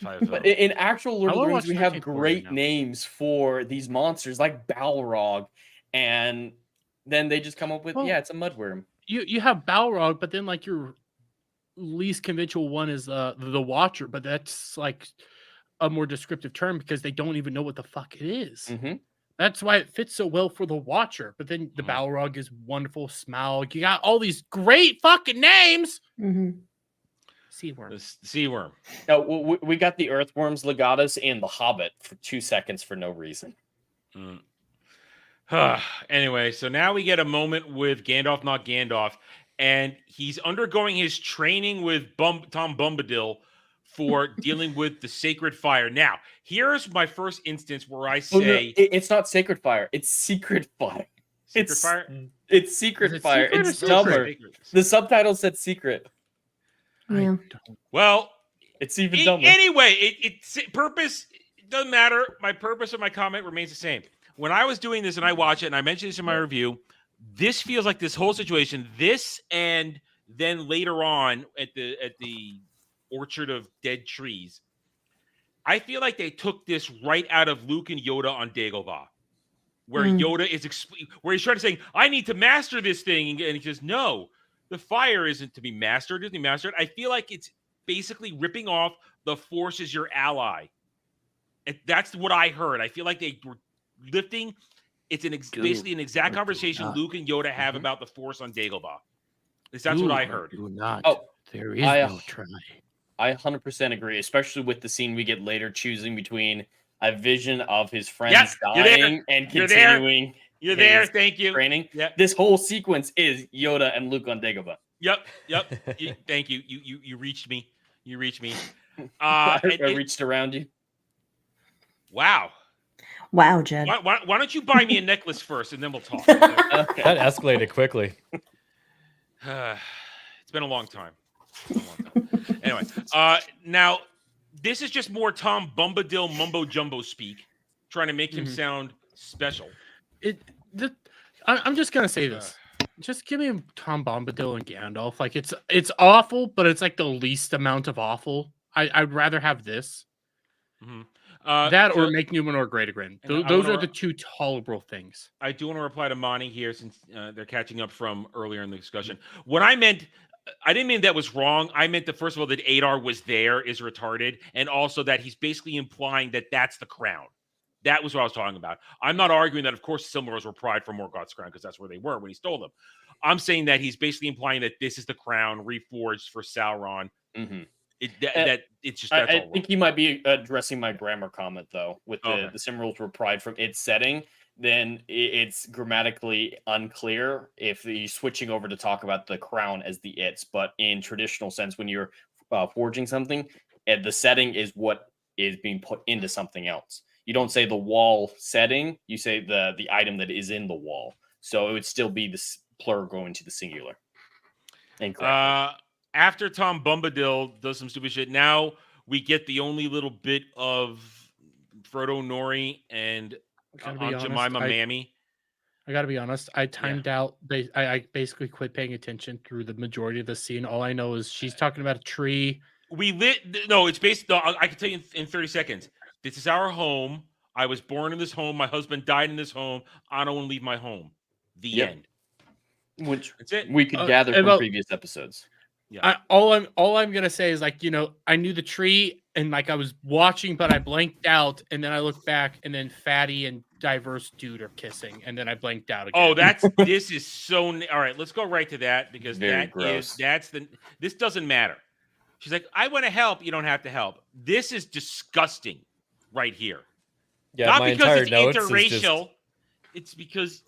But in actual Lord of the Rings, we have great names for these monsters, like Balrog, and then they just come up with it's a mudworm.
You have Balrog, but then like your least conventional one is the Watcher, but that's like a more descriptive term because they don't even know what the fuck it is.
Mm-hmm.
That's why it fits so well for the Watcher. But then the Balrog is wonderful. Smaug. You got all these great fucking names.
Mm-hmm.
Seaworm.
Seaworm.
No, we got the Earthworms, Legatus, and the Hobbit for 2 seconds for no reason.
Anyway, so now we get a moment with Gandalf, not Gandalf, and he's undergoing his training with Tom Bombadil for dealing with the sacred fire. Now, here's my first instance where I say...
it's not sacred fire. It's secret fire.
Secret fire?
It's secret fire. It's dumber. The subtitle said secret.
Yeah.
Well,
it's even dumber.
Anyway, it's purpose. It doesn't matter. My purpose of my comment remains the same. When I was doing this and I watch it, and I mentioned this in my review, this feels like this whole situation, this and then later on at the Orchard of Dead Trees, I feel like they took this right out of Luke and Yoda on Dagobah, where Yoda is where he's trying to say, I need to master this thing, and he says, no, the fire isn't to be mastered, isn't mastered. I feel like it's basically ripping off the Force is your ally. And that's what I heard. I feel like they were lifting. It's basically an exact conversation Luke and Yoda have about the Force on Dagobah. That's what I heard.
There is no try.
I 100% agree, especially with the scene we get later, choosing between a vision of his friends dying and continuing.
You're there. Thank you.
Training. Yep. This whole sequence is Yoda and Luke on Dagobah.
Yep. Thank you. You reached me. You reached me.
I reached around you.
Wow.
Wow, Jed.
Why don't you buy me a necklace first, and then we'll talk.
Okay. That escalated quickly.
It's been a long time. Anyway, now this is just more Tom Bombadil mumbo jumbo speak, trying to make him sound special.
I'm just gonna say this. Just give me Tom Bombadil and Gandalf. Like it's awful, but it's like the least amount of awful. I'd rather have this. That or make Numenor great again. Those are the two tolerable things.
I do want to reply to Monty here since they're catching up from earlier in the discussion. What I meant, I didn't mean that was wrong. I meant that, first of all, that Eitr was there is retarded, and also that he's basically implying that that's the crown. That was what I was talking about. I'm not arguing that, of course, Silmarils were pried for Morgoth's crown because that's where they were when he stole them. I'm saying that he's basically implying that this is the crown reforged for Sauron. It's just that's
I think he might be addressing my grammar comment though. With the Silmarils were pried from its setting, then it's grammatically unclear if he's switching over to talk about the crown as the its. But in traditional sense, when you're forging something, the setting is what is being put into something else. You don't say the wall setting, you say the item that is in the wall. So it would still be this plural going to the singular.
After Tom Bombadil does some stupid shit, now we get the only little bit of Frodo, Nori, and Jemima Mammy.
I gotta be honest. I timed out. I basically quit paying attention through the majority of the scene. All I know is she's talking about a tree.
It's based. I can tell you in 30 seconds. This is our home. I was born in this home. My husband died in this home. I don't want to leave my home. The end.
Which
that's it.
We could gather from previous episodes.
Yeah. All I'm gonna say is, like, I knew the tree and like I was watching, but I blanked out, and then I looked back, and then Fatty and Diverse Dude are kissing, and then I blanked out again.
Oh, this is so. All right, let's go right to that because this doesn't matter. She's like, I want to help. You don't have to help. This is disgusting, right here.
Yeah,
not
my
because
entire
it's
notes
interracial. It's because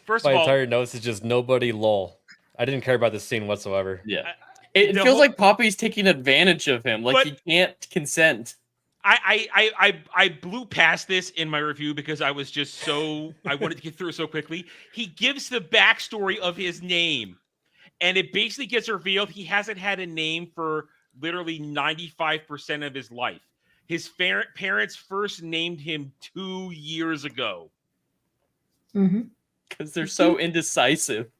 first of
my
all,
entire notes is just nobody lol. I didn't care about this scene whatsoever.
Yeah. It feels like Poppy's taking advantage of him. Like he can't consent.
I blew past this in my review because I was just I wanted to get through it so quickly. He gives the backstory of his name, and it basically gets revealed he hasn't had a name for literally 95% of his life. His parents first named him 2 years ago.
Because they're so indecisive.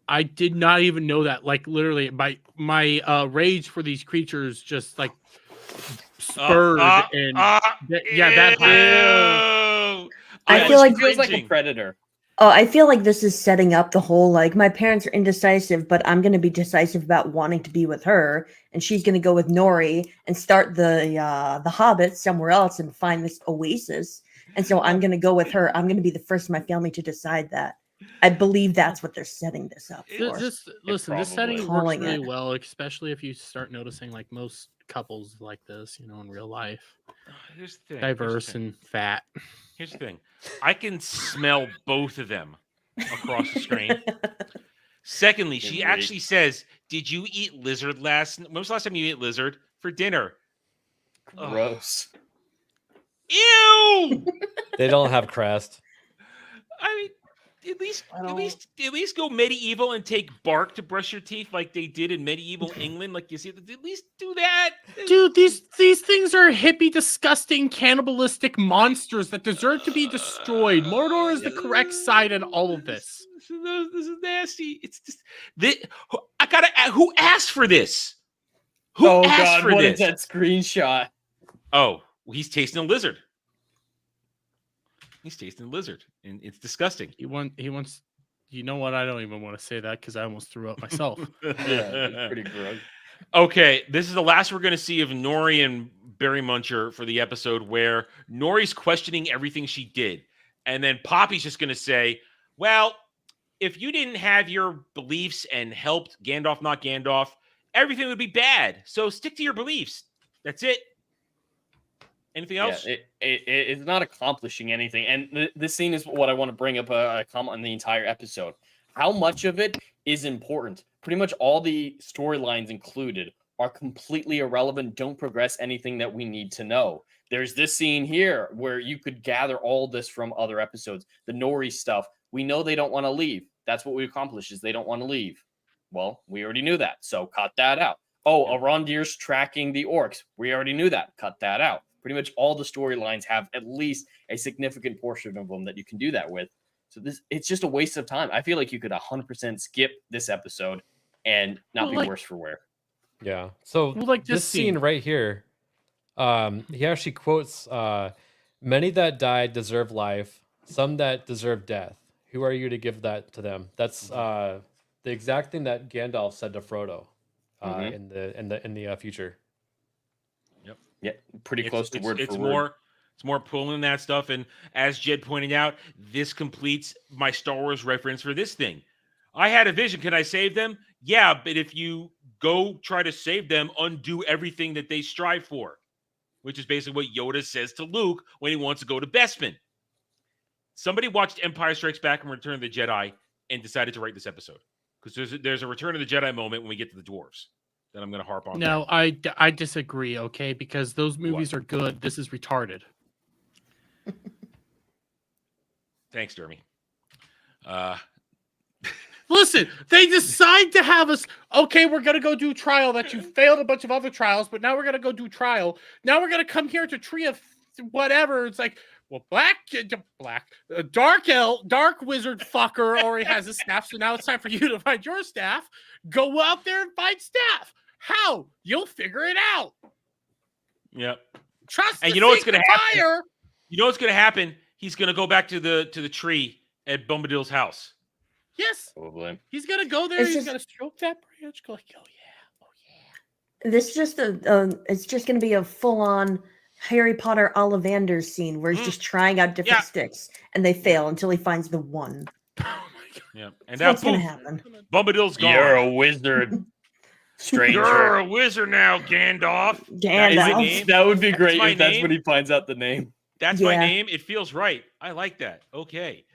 I did not even know that. Like, literally, my rage for these creatures just like spurred and that happened.
I feel like
feels like a predator.
Oh, I feel like this is setting up the whole, like, my parents are indecisive, but I'm going to be decisive about wanting to be with her, and she's going to go with Nori and start the Hobbit somewhere else and find this oasis. And so I'm going to go with her. I'm going to be the first in my family to decide that. I believe that's what they're setting this up for.
This setting works really well, especially if you start noticing, like, most couples like this, in real life.
Here's the thing.
Diverse and fat.
Here's the thing. I can smell both of them across the screen. Secondly, she actually says, did you eat lizard when was the last time you ate lizard for dinner?
Gross.
Ew!
They don't have crest.
I mean, at least go medieval and take bark to brush your teeth like they did in medieval England. Like, you see, at least do that.
Dude, these things are hippie, disgusting, cannibalistic monsters that deserve to be destroyed. Mordor is the correct side in all of this.
This is nasty. It's just who asked for this? Who asked for
what
this?
is that screenshot?
Oh, he's tasting a lizard. He's tasting a lizard, and it's disgusting.
He wants. You know what? I don't even want to say that because I almost threw up myself.
Yeah, it's pretty gross.
Okay, this is the last we're going to see of Nori and Barry Muncher for the episode where Nori's questioning everything she did, and then Poppy's just going to say, "Well, if you didn't have your beliefs and helped Gandalf, not Gandalf, everything would be bad. So stick to your beliefs. That's it." Anything else?
Yeah, it's not accomplishing anything. And this scene is what I want to bring up a comment on the entire episode. How much of it is important? Pretty much all the storylines included are completely irrelevant, don't progress anything that we need to know. there's this scene here where you could gather all this from other episodes. The Nori stuff, we know they don't want to leave. That's what we accomplished, is they don't want to leave. Well, we already knew that, so cut that out. Oh, Arondir's tracking the orcs. We already knew that. Cut that out. Pretty much all the storylines have at least a significant portion of them that you can do that with. So it's just a waste of time. I feel like you could 100% skip this episode and not be worse for wear.
Yeah. So this scene right here, he actually quotes, many that died deserve life, some that deserve death. Who are you to give that to them? That's the exact thing that Gandalf said to Frodo in the future.
Yep.
Yeah, pretty close to word for
word. It's more pulling that stuff. And as Jed pointed out, this completes my Star Wars reference for this thing. I had a vision. Can I save them? Yeah, but if you go try to save them, undo everything that they strive for, which is basically what Yoda says to Luke when he wants to go to Bespin. Somebody watched Empire Strikes Back and Return of the Jedi and decided to write this episode, because there's a Return of the Jedi moment when we get to the dwarves that I'm going to harp on.
No, I disagree, okay? Because those movies are good. This is retarded.
Thanks, Jeremy.
Listen, they decide to have us, okay, we're going to go do trial that you failed a bunch of other trials, but now we're going to go do trial. Now we're going to come here to tree of whatever. It's like, well, dark wizard fucker already has a staff, so now it's time for you to find your staff. Go out there and find staff. How? You'll figure it out.
Yep.
Trust
and
the
you know what's going to happen?
fire.
You know what's going to happen? He's going to go back to the tree at Bombadil's house.
Yes.
Probably.
He's going to go there. He's going to stroke that branch. Go like, oh yeah.
This just it's just going to be a full-on Harry Potter Ollivander scene where he's just trying out different sticks and they fail until he finds the one.
Oh my God. Yeah. And
that's
now
what's going to happen.
Bombadil's gone.
You're a wizard. Stranger.
You're a wizard now, Gandalf.
That would be great if that's when he finds out the name.
That's my name. It feels right. I like that. Okay.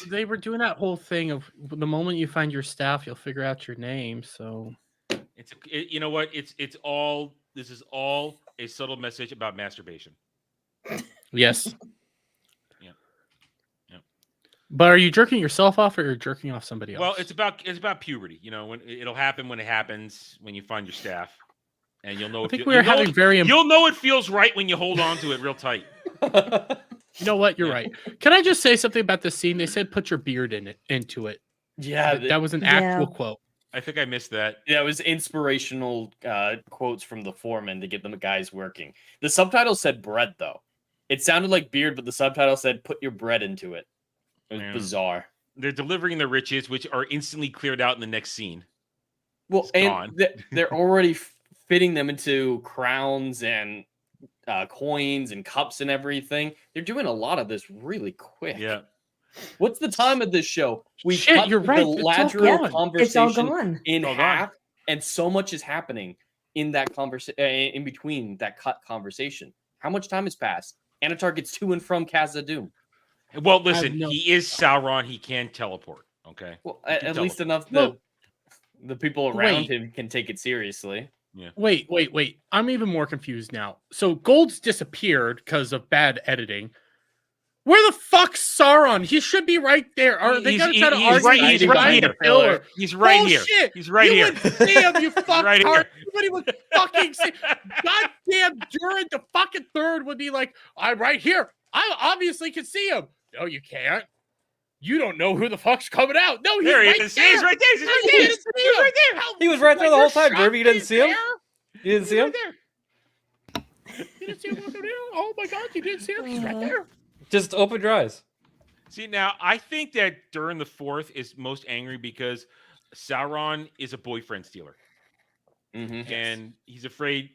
They were doing that whole thing of the moment you find your staff, you'll figure out your name. So
you know what? This is all a subtle message about masturbation.
Yes.
Yeah.
But are you jerking yourself off, or you're jerking off somebody else?
Well, it's about puberty. You know, when it'll happen when it happens, when you find your staff, and you'll know. You'll know it feels right when you hold on to it real tight.
You know what? You're right. Can I just say something about this scene? They said put your beard into it.
Yeah,
that was an actual quote.
I think I missed that.
Yeah, it was inspirational quotes from the foreman to get the guys working. The subtitle said bread, though. It sounded like beard, but the subtitle said put your bread into it. It was bizarre.
They're delivering the riches, which are instantly cleared out in the next scene.
Well, they're already fitting them into crowns and coins and cups and everything. They're doing a lot of this really quick.
Yeah.
What's the time of this show? We cut
you're right.
the Ladriel conversation in
all
half, and so much is happening in that conversation, in between that cut conversation. How much time has passed? Anatar gets to and from Khazad-dûm.
Well, listen, he is Sauron. He can teleport. Okay.
Well, at least enough that the people around him can take it seriously.
Yeah.
Wait. I'm even more confused now. So Gold's disappeared because of bad editing. Where the fuck's Sauron? He should be right there. Are they gonna try to argue?
He's right here. He's right here. He's right here.
You would see him, you fucking
right here.
Everybody would fucking see. Goddamn Durin the fucking third would be like, I'm right here. I obviously can see him. No, you can't. You don't know who the fuck's coming out. No, he's right there.
He's right there. He's right there.
He was right there the whole time, Derby. You didn't see him? You didn't see him?
You didn't see him? Oh my God, you didn't see him? He's right there.
Just open your eyes.
See, now, I think that Durin the Fourth is most angry because Sauron is a boyfriend stealer.
Mm-hmm.
And he's afraid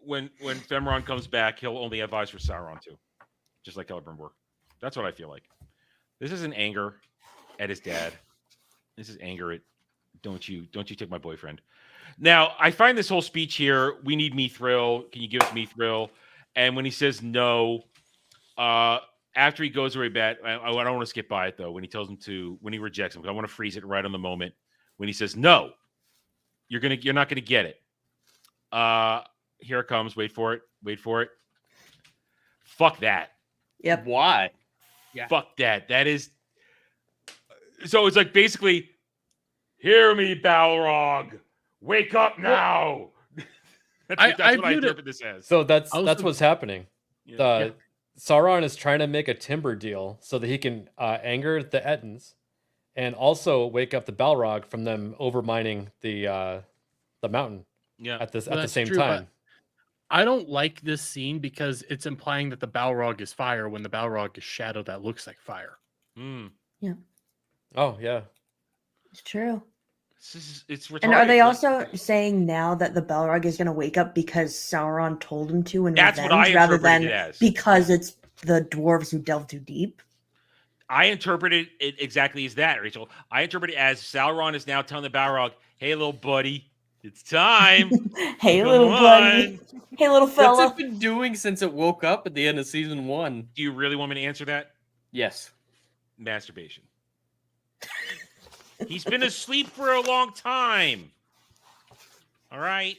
when Femron comes back, he'll only have eyes for Sauron too. Just like Celebrimbor. That's what I feel like. This isn't anger at his dad. This is anger at don't you take my boyfriend. Now, I find this whole speech here, we need Mithril. Can you give us Mithril? And when he says no, after he goes away bad, I don't want to skip by it though. When he tells him to, when he rejects him, because I want to freeze it right on the moment. When he says no, you're not gonna get it. Here it comes. Wait for it. Fuck that.
Yep.
Why?
Yeah.
Fuck that. That is. So it's like basically, hear me, Balrog. Wake up now. That's what I interpret this as.
So that's what's happening.
Yeah.
Sauron is trying to make a timber deal so that he can anger the Ettins and also wake up the Balrog from them overmining the mountain.
Yeah.
At the same time.
I don't like this scene because it's implying that the Balrog is fire when the Balrog is shadow that looks like fire.
Yeah.
Oh yeah.
It's true.
It's retarded.
And are they also saying now that the Balrog is going to wake up because Sauron told him to in
That's
revenge,
what I
rather
interpreted
than
it as.
because it's the dwarves who delve too deep?
I interpreted it exactly as that, Rachel. I interpret it as Sauron is now telling the Balrog, "Hey, little buddy, it's time.
Hey,
Come
little buddy.
on."
Hey, little fella.
What's it been doing since it woke up at the end of season 1?
Do you really want me to answer that?
Yes.
Masturbation. He's been asleep for a long time. All right.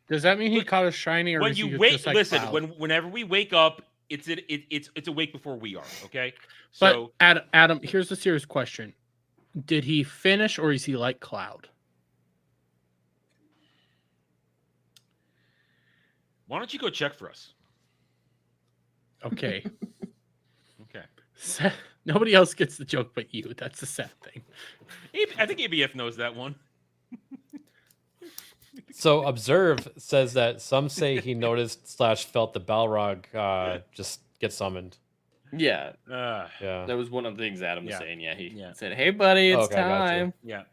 Does that mean he caught a shiny, or
When
is
you
he
wake,
just like
listen.
Cloud?
Whenever we wake up, it's awake before we are. Okay.
But
So
Adam, here's a serious question: did he finish, or is he like Cloud?
why don't you go check for us?
Okay.
Okay.
Nobody else gets the joke but you. That's the sad thing.
I think ABF knows that one.
So Observe says that some say he noticed / felt the Balrog just get summoned.
Yeah.
Yeah.
That was one of the things Adam was
Yeah.
saying. Yeah. He
Yeah.
said, "Hey, buddy, it's
Okay, gotcha.
time."
Yeah.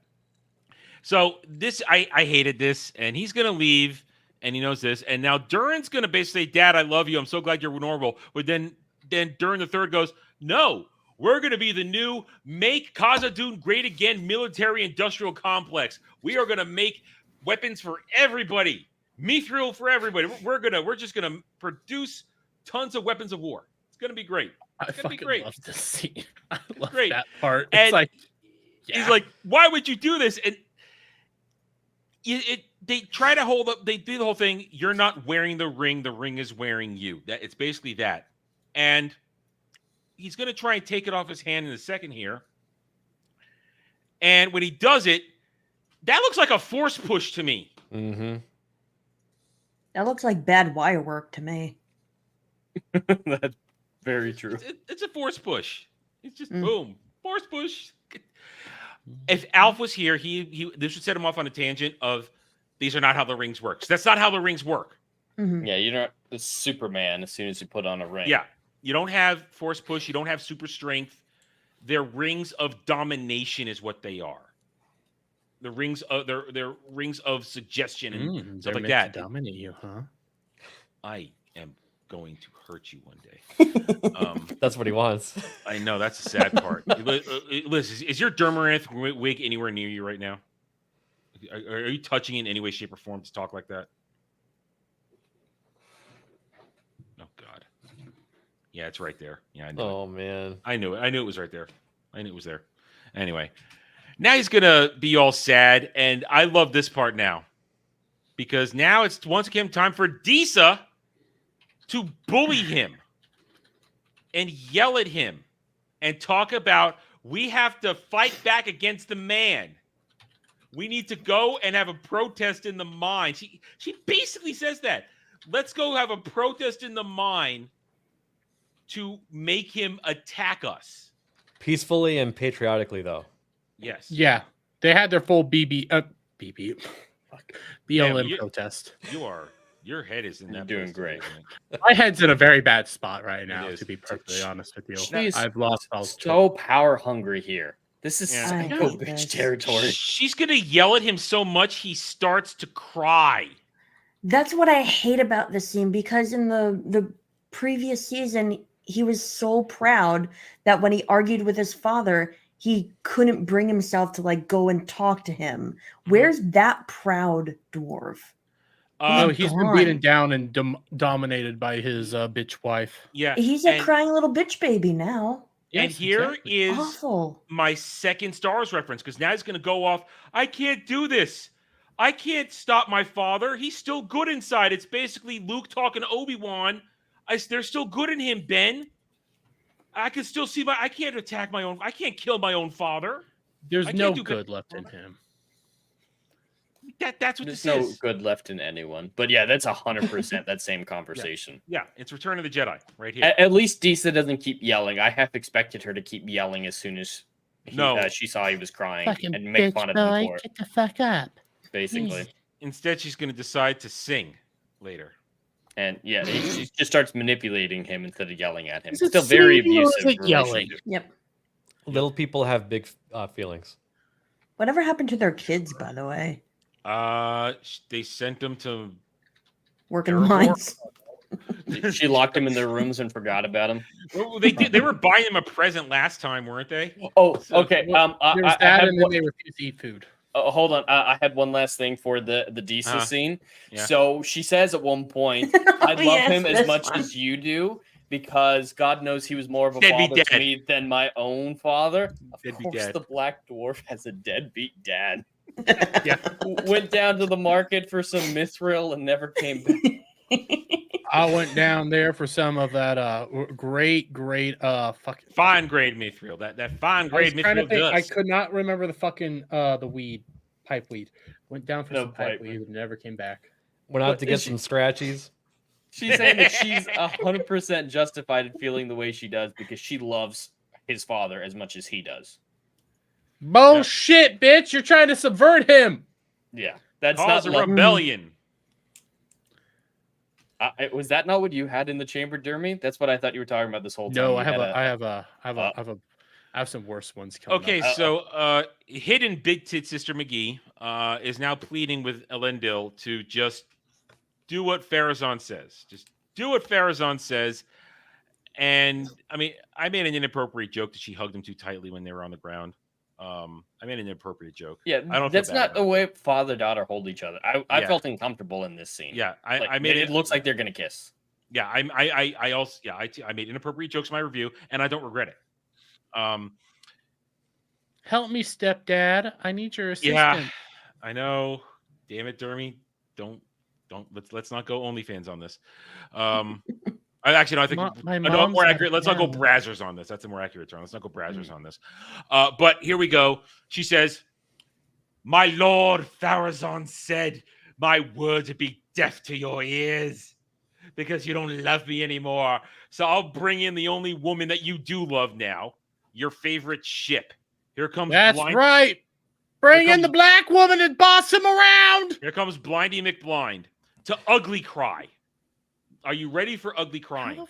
So this, I hated this, and he's gonna leave, and he knows this, and now Durin's gonna basically say, "Dad, I love you. I'm so glad you're normal." But then Durin the Third goes, "No, we're gonna be the new make Khazad-dûm great again military-industrial complex. We are gonna make weapons for everybody, mithril for everybody. We're just gonna produce tons of weapons of war. It's gonna be great. It's gonna be great."
Love this scene. I love
Great.
that part.
And
It's like,
he's like, "Why would you do this?" And they try to hold up. They do the whole thing. You're not wearing the ring. The ring is wearing you. That it's basically that. And he's going to try and take it off his hand in a second here. And when he does it, that looks like a force push to me.
Mm-hmm.
That looks like bad wire work to me.
That's very true.
It's a force push. It's just boom, force push. If Alf was here, this would set him off on a tangent of these are not how the rings work. So that's not how the rings work.
Mm-hmm.
Yeah, you're not a Superman as soon as you put on a ring.
Yeah, you don't have force push. You don't have super strength. They're rings of domination, is what they are. The rings of they're rings of suggestion and stuff like that.
To dominate you, huh?
I am going to hurt you one day.
That's what he wants.
I know, that's the sad part. Liz, is your dermaranth wig anywhere near you right now? Are you touching it in any way, shape, or form to talk like that? Oh God. Yeah, it's right there. Yeah, I know.
Oh man.
I knew it. I knew it was right there. I knew it was there. Anyway, now he's gonna be all sad, and I love this part now because now it's once again time for Disa to bully him and yell at him and talk about we have to fight back against the man. We need to go and have a protest in the mine. She basically says that. Let's go have a protest in the mine to make him attack us.
Peacefully and patriotically, though.
Yes.
Yeah, they had their full BLM
Damn,
protest.
Your head is in that.
You're doing great.
My head's in a very bad spot right now,
is.
to be perfectly honest with you.
She's
I've lost all
so power hungry here. This is
Yeah.
psycho bitch territory.
She's gonna yell at him so much he starts to cry.
That's what I hate about this scene, because in the previous season, he was so proud that when he argued with his father, he couldn't bring himself to like go and talk to him. Where's that proud dwarf?
He's been beaten down and dominated by his bitch wife.
Yeah,
He's a crying little bitch baby now.
And
Yes,
here
exactly.
is
Awful.
my second Star Wars reference, because now he's going to go off. I can't do this. I can't stop my father. He's still good inside. It's basically Luke talking to Obi-Wan. There's still good in him, Ben. I can still see I can't attack my own. I can't kill my own father.
There's no good left in him.
That's what
There's
this is.
no good left in anyone. But yeah, that's 100% that same conversation.
Yeah, it's Return of the Jedi right here.
At least Disa doesn't keep yelling. I half expected her to keep yelling as soon as she saw he was crying
Fucking
and make fun of him for it.
Get the fuck up.
Basically.
Instead, she's going to decide to sing later.
And yeah, she just starts manipulating him instead of yelling at him.
Is it
Still very
singing or is
abusive.
it yelling?
relationship.
Yep.
Little people have big feelings.
Whatever happened to their kids, by the way?
They sent them to
work in the mines.
She locked him in their rooms and forgot about him.
Well, they did. They were buying him a present last time, weren't they?
Oh, okay.
There's
I
that,
had
and then they refuse to eat food.
hold on. I had one last thing for the Disa scene.
Yeah.
So she says at one point, "I love
Yes,
him as
this
much
one.
as you do." Because God knows he was more of a
Deadbeat
father to
dad.
me than my own father. Of
Deadbeat
course,
dad.
the Black Dwarf has a deadbeat dad.
Yeah.
Went down to the market for some mithril and never came back.
I went down there for some of that great fucking
Fine grade mithril. That fine grade mithril
I
dust.
could not remember the fucking the weed, pipe weed. Went down for
No
some pipe
pipe
weed and never came back.
Went out
What
to get
is
some scratchies.
She's saying that she's 100% justified in feeling the way she does because she loves his father as much as he does.
Bullshit, bitch! You're trying to subvert him.
Yeah, that's
Cause
not
a
love.
rebellion.
Was that not what you had in the chamber, Jeremy? That's what I thought you were talking about this whole time.
No,
You
I
had
have some worse ones coming.
Okay,
up.
so hidden big tit sister McGee is now pleading with Elendil to just do what Farazan says. Just do what Farazan says. And I mean, I made an inappropriate joke that she hugged him too tightly when they were on the ground. I made an inappropriate joke.
Yeah,
I don't.
that's
feel bad
not the way father-daughter hold each other. I
Yeah.
felt uncomfortable in this scene.
Yeah, I
Like,
made
it looks like they're gonna kiss.
Yeah, I also I made inappropriate jokes in my review, and I don't regret it.
Help me, stepdad. I need your assistance.
Yeah, I know. Damn it, Dermy. Don't let's not go OnlyFans on this. I actually no, I think
My
no,
mom's
more
out of
accurate. Let's not go
town.
Brazzers on this. That's a more accurate term. Let's not go Brazzers on this. But here we go. She says, "My lord Farazan said my words would be deaf to your ears because you don't love me anymore. So I'll bring in the only woman that you do love now, your favorite ship. Here comes
That's right. Bring in the black woman and boss him around.
Here comes Blindy McBlind to Ugly Cry. Are you ready for Ugly Crying?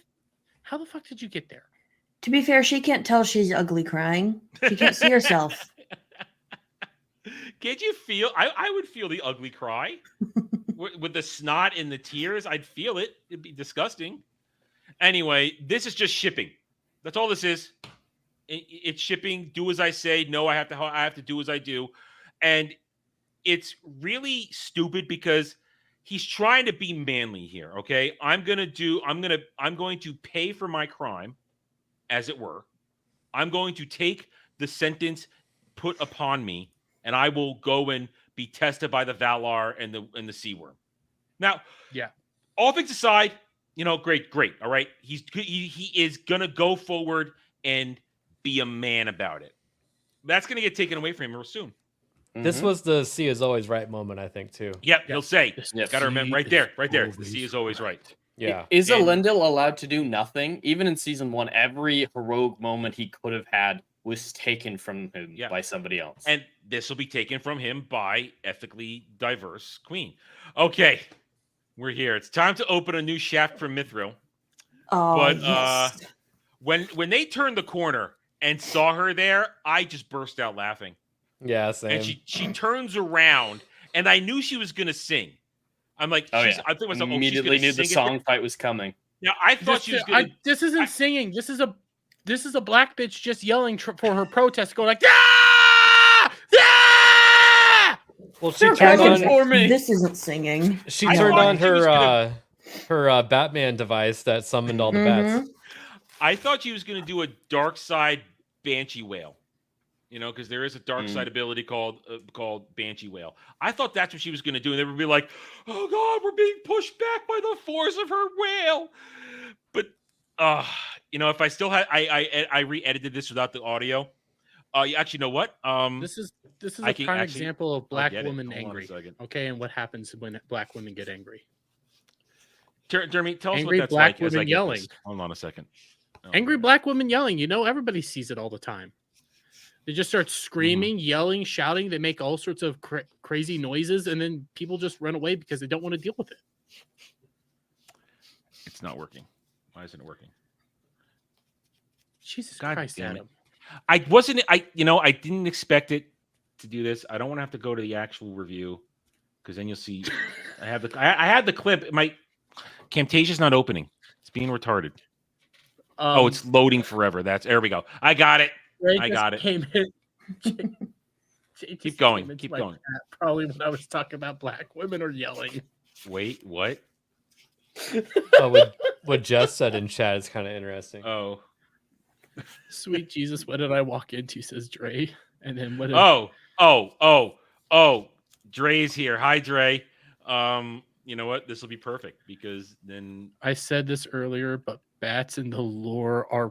How the fuck did you get there?
To be fair, she can't tell she's ugly crying. She can't see herself.
Can't you feel? I would feel the ugly cry with the snot and the tears. I'd feel it. It'd be disgusting. Anyway, this is just shipping. That's all this is. It's shipping. Do as I say. No, I have to do as I do, and it's really stupid because he's trying to be manly here. Okay, I'm going to pay for my crime, as it were. I'm going to take the sentence put upon me, and I will go and be tested by the Valar and the Sea Worm. Now,
yeah,
all things aside, great. All right, he is gonna go forward and be a man about it. That's gonna get taken away from him real soon.
This was the "C is always right" moment, I think, too.
Yep, he'll say.
Yep.
Got to remember right there. The C is always right.
Yeah.
Is Elendil allowed to do nothing? Even in season 1, every heroic moment he could have had was taken from him by somebody else.
And this will be taken from him by ethically diverse queen. Okay, we're here. It's time to open a new shaft for Mithril.
Oh,
but
yes.
when they turned the corner and saw her there, I just burst out laughing.
Yeah, same.
And she turns around, and I knew she was going to sing. I'm like,
Oh,
she's,
yeah.
I think myself,
Immediately
she's
knew the
sing it.
song fight was coming.
Now I thought she was going to.
This isn't singing. This is a black bitch just yelling for her protest, going like, "Ah! Ah!"
Well, she
They're
turned
begging
on.
for me. This isn't singing.
She
I
turned
thought
on
she was
her Batman device that summoned all the bats.
I thought she was going to do a dark side banshee wail. You know, because there is a dark side
Mm.
ability called Banshee Whale. I thought that's what she was going to do, and they would be like, "Oh God, we're being pushed back by the force of her whale." But you know, if I still had, I re-edited this without the audio. You actually know what?
This is
I
a
can
prime
actually-
example of
I'll
black
get it.
women
Hold on a
angry.
second.
Okay, and what happens when black women get angry?
Jeremy, tell us
Angry
what that's
black
like as I
women
get
yelling.
this. Hold on a second.
Angry black women yelling. You know, everybody sees it all the time. They just start screaming, yelling, shouting. They make all sorts of crazy noises, and then people just run away because they don't want to deal with it.
It's not working. Why isn't it working?
Jesus
God
Christ,
damn
Adam.
it. I didn't expect it to do this. I don't want to have to go to the actual review because then you'll see. I had the clip. My Camtasia's not opening. It's being retarded. It's loading forever. There we go. I got it. I got it. Keep going. Keep going.
Probably when I was talking about black women are yelling.
Wait, what?
What Jess said in chat is kind of interesting.
Oh.
Sweet Jesus, what did I walk into? Says Dre. And then what?
Dre's here. Hi, Dre. You know what? This will be perfect because then
I said this earlier, but bats in the lore are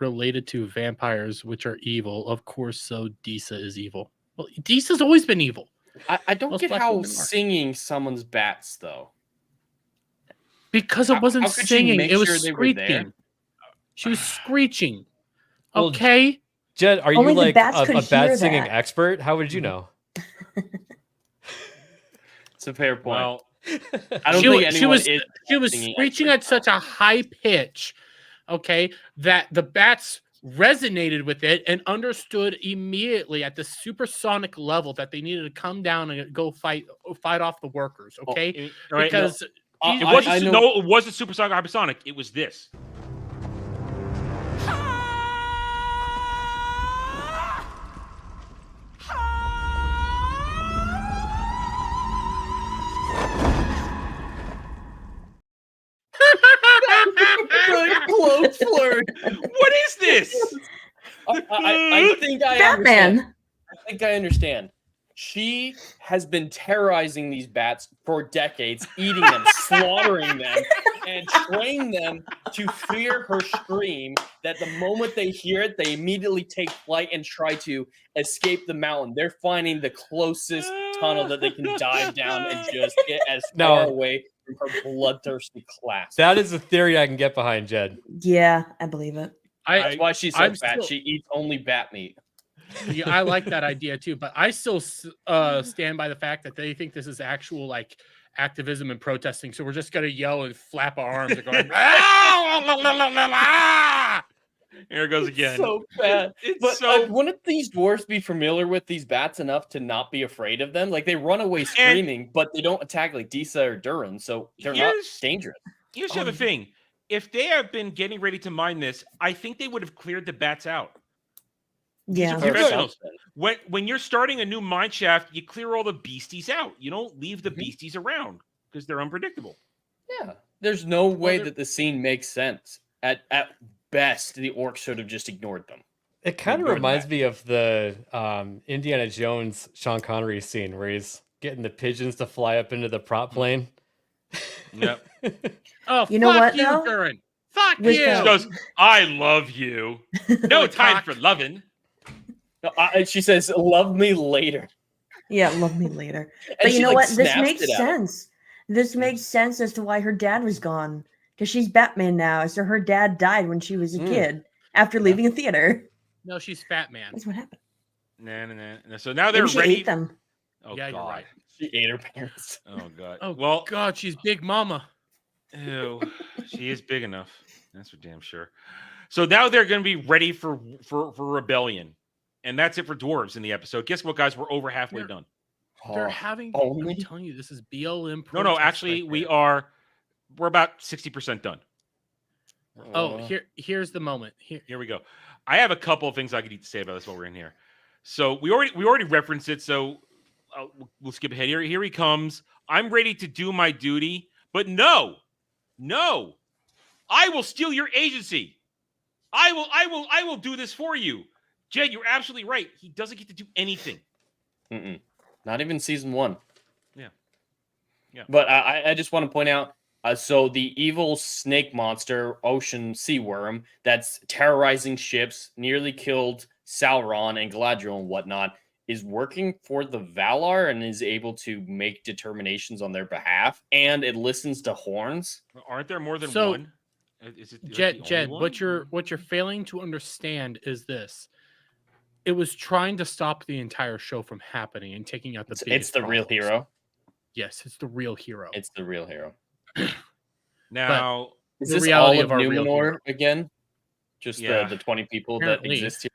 related to vampires, which are evil. Of course, so Disa is evil. Well, Disa's always been evil.
I don't
Most
get
black
how
women are.
singing summons bats, though.
Because it wasn't
how could you
singing,
make
it was
sure they were there?
screeching. She was screeching.
Well,
Okay.
Jed, are
Only
you
the
like
bats could
a
hear
bat singing
that.
expert? How would you know?
It's a fair point.
Well,
I don't
she,
think
was- she
anyone
was
is
she was
singing
screeching at such a high pitch, okay, that the bats resonated with it and understood immediately at the supersonic level that they needed to come down and go fight off the workers, okay?
all right,
Because
it wasn't supersonic or hypersonic. It was this.
Good close flirt.
What is this?
I think I
Batman.
understand. I think I understand. She has been terrorizing these bats for decades, eating them, slaughtering them, and trained them to fear her scream. That the moment they hear it, they immediately take flight and try to escape the mountain. They're finding the closest tunnel that they can dive down and just get as far away from her bloodthirsty class.
That is a theory I can get behind, Jed.
Yeah, I believe it.
That's why she's so
I'm
fat.
still-
She eats only bat meat.
Yeah, I like that idea too, but I still stand by the fact that they think this is actual like activism and protesting. So we're just gonna yell and flap our arms and go.
Here it goes again.
So bad.
It's
But
so
wouldn't these dwarves be familiar with these bats enough to not be afraid of them? Like they run away screaming, but they don't attack like Disa or Durin, so they're not dangerous.
Here's the other thing. If they have been getting ready to mine this, I think they would have cleared the bats out.
Yeah.
These are professionals. When you're starting a new mine shaft, you clear all the beasties out. You don't leave the beasties around because they're unpredictable.
Yeah. There's no way that the scene makes sense. At best, the orcs should have just ignored them.
It kind of
Ignored
reminds
that.
me of the Indiana Jones Sean Connery scene where he's getting the pigeons to fly up into the prop plane.
Yep.
Oh,
You know
fuck
what,
you,
though?
Durin. Fuck
With
you.
She goes, I love you. No time for loving.
No, she says, "Love me later."
Yeah, love me later.
And
But
she,
you know
like,
what? This
snaps
makes
it at him.
sense. This makes sense as to why her dad was gone. Because she's Batman now. So her dad died when she was a kid after leaving a theater.
No, she's Fat Man.
That's what happened.
Nah. So now they're
Maybe she
ready.
ate them.
Oh,
Yeah, you're
God.
right.
She ate her parents.
Oh, God.
Oh,
Well,
God, she's Big Mama.
ew, she is big enough. That's for damn sure. So now they're going to be ready for rebellion. And that's it for dwarves in the episode. Guess what, guys? We're over halfway done.
They're having.
only?
I'm telling you, this is BLM.
No,
protest
actually,
right
we're about 60% done.
there. Oh, here's the moment.
Here we go. I have a couple of things I could need to say about this while we're in here. So we already referenced it. So we'll skip ahead. Here he comes. I'm ready to do my duty, but no, I will steal your agency. I will do this for you. Jed, you're absolutely right. He doesn't get to do anything.
Not even season 1.
Yeah.
But I just want to point out, so the evil snake monster, ocean sea worm, that's terrorizing ships, nearly killed Sauron and Galadriel and whatnot, is working for the Valar and is able to make determinations on their behalf, and it listens to horns.
Aren't there more than one? Is it
Jed, what you're failing to understand is this. It was trying to stop the entire show from happening and taking out the biggest
It's the real
problems.
hero.
Yes, it's the real hero.
It's the real hero.
Now,
is this all of Numenor again? Just the 20 people
Apparently.
that exist here?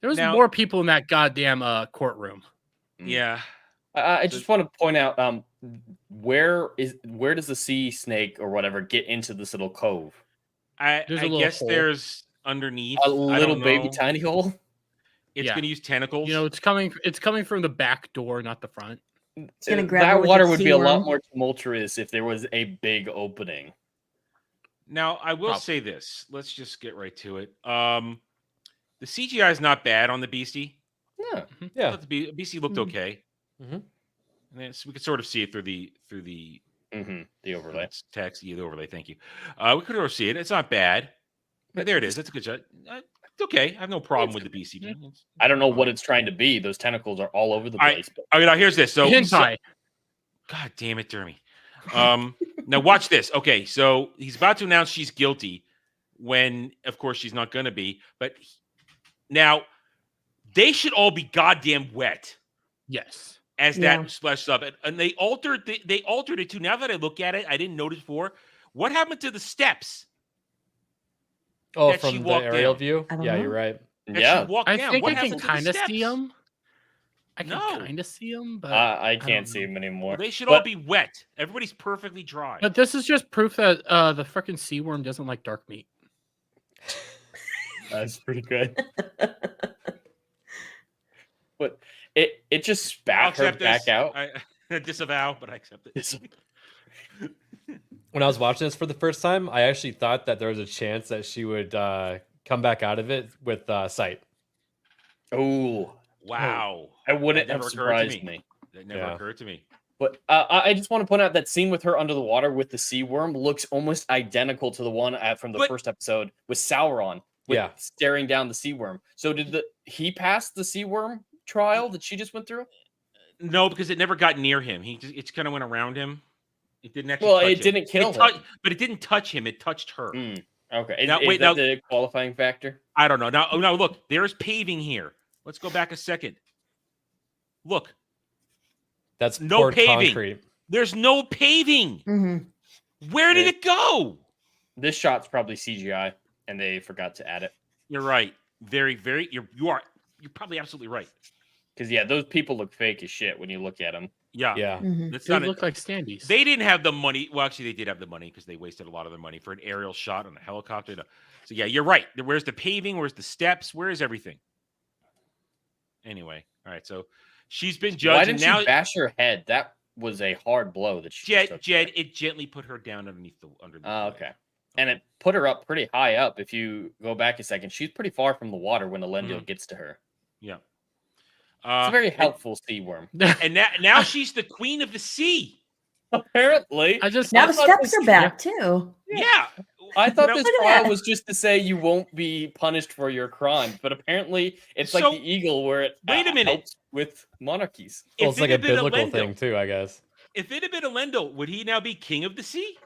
There was
Now-
more people in that goddamn courtroom.
Yeah.
I just want to point out, where does the sea snake or whatever get into this little cove?
I
little
guess
hole.
there's underneath
A little baby
know.
tiny hole.
It's going to use tentacles.
You know, it's coming from the back door, not the front.
It's gonna grab her
That
with
water
its
would
sea
be a lot
worm.
more tumultuous if there was a big opening.
Now, I will say this. Let's just get right to it. The CGI is not bad on the Beastie.
Yeah.
Yeah.
I thought the Beastie looked okay.
Mhm.
And then, so we could sort of see it through the
the overlay.
Text, the overlay. Thank you. We could sort of see it. It's not bad. But there it is. That's a good shot. It's okay. I have no problem with the Beastie.
I don't know what it's trying to be. Those tentacles are all over the place. But
Okay, now here's this. So,
Hentai.
God damn it, Dermy. Now watch this. Okay, so he's about to announce she's guilty when, of course, she's not going to be. But now they should all be goddamn wet.
Yes.
As that splashed up, and they altered it too. Now that I look at it, I didn't notice before. What happened to the steps?
Oh,
that she
from the
walked
aerial
down?
view? Yeah, you're right.
That she walked
I
down.
think
What
I can
happened to the
kind of
steps?
see them. I can
No.
kind of see them, but
I
don't
can't see
know.
them anymore.
Well, they should all be wet. Everybody's perfectly dry.
But this is just proof that the freaking sea worm doesn't like dark meat.
That's pretty good. But it just
I'll
spat her
accept
back
this.
out.
I disavow, but I accept it.
When I was watching this for the first time, I actually thought that there was a chance that she would come back out of it with sight.
Oh,
Wow.
That wouldn't
That
have
never occurred to
surprised me.
That never occurred to me.
But I just want to point out that scene with her under the water with the sea worm looks almost identical to the one from the first episode with Sauron, staring down the sea worm. So did he pass the sea worm trial that she just went through?
No, because it never got near him. It kind of went around him. It didn't actually.
Well,
touch
it
him.
didn't kill
It
him.
but it didn't touch him. It touched her.
Okay,
Now,
is
wait,
that
now-
the qualifying factor?
I don't know. Now, look. There's paving here. Let's go back a second. Look.
That's
No
poured
paving.
concrete.
There's no paving. Where did it go?
This shot's probably CGI, and they forgot to add it.
You're right. Very, very. You're probably absolutely right.
Because those people look fake as shit when you look at them.
Yeah. That's
They
not
look like standees.
They didn't have the money. Well, actually, they did have the money because they wasted a lot of their money for an aerial shot on a helicopter. So yeah, you're right. Where's the paving? Where's the steps? Where is everything? Anyway, all right. So she's been judged.
Why
and
didn't
now
she bash her head? That was a hard blow that she took.
Jed, it gently put her down underneath the.
Oh, okay. And it put her up pretty high up. If you go back a second, she's pretty far from the water when Elendil gets to her.
Yeah.
It's a very helpful sea worm.
And now she's the queen of the sea.
Apparently.
Now the steps are back too.
Yeah.
I thought
Now,
this
look at
trial
that.
was just to say you won't be punished for your crimes, but apparently it's like
So-
the eagle where it
Wait a minute.
helps with monarchies.
Well,
If
it's
it
like a
had been
biblical
Elendil-
thing too, I guess.
If it had been Elendil, would he now be king of the sea?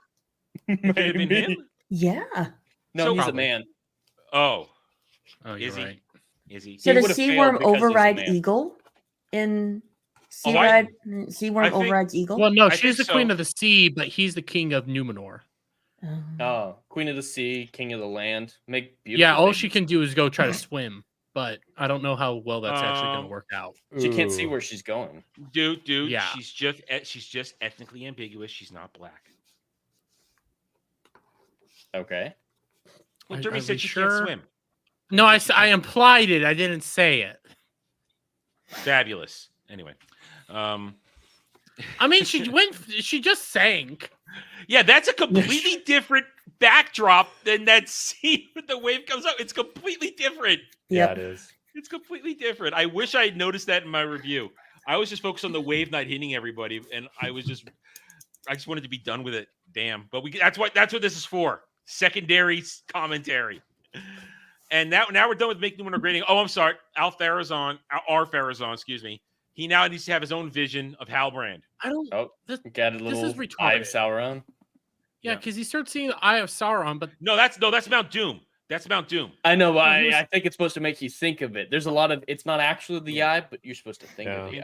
If it had been
Maybe.
him?
Yeah.
No,
So-
he's a man.
Oh.
Oh,
Is
you're
he?
right.
Is he?
So
He
does
would've
sea
failed
worm
because he's a
override
man.
eagle in sea
Oh, I
worm
think-
overrides eagle?
Well, no,
I
she's the
think
queen
so.
of the sea, but he's the king of Numenor.
Oh, queen of the sea, king of the land. Make beautiful
Yeah, all
babies.
she can do is go try to swim, but I don't know how well that's actually going to work out.
She can't see
Ooh.
where she's going.
Dude,
Yeah.
she's just ethnically ambiguous. She's not black.
Okay.
Well,
Are
Jeremy
we
said she
sure?
can't swim.
No, I implied it. I didn't say it.
Fabulous. Anyway,
I mean, she just sank.
Yeah, that's a completely different backdrop than that scene when the wave comes up. It's completely different.
Yeah, it is.
It's completely different. I wish I had noticed that in my review. I was just focused on the wave not hitting everybody, and I just wanted to be done with it. Damn. But that's what this is for. Secondary commentary. And now we're done with making Numenor grading. Oh, I'm sorry. R. Farazan, excuse me. He now needs to have his own vision of Halbrand.
Got a little Eye of Sauron.
Yeah, because he starts seeing the Eye of Sauron, but
no, that's Mount Doom. That's Mount Doom.
I know, but I think it's supposed to make you think of it. There's a lot of it's not actually the eye, but you're supposed to think of it.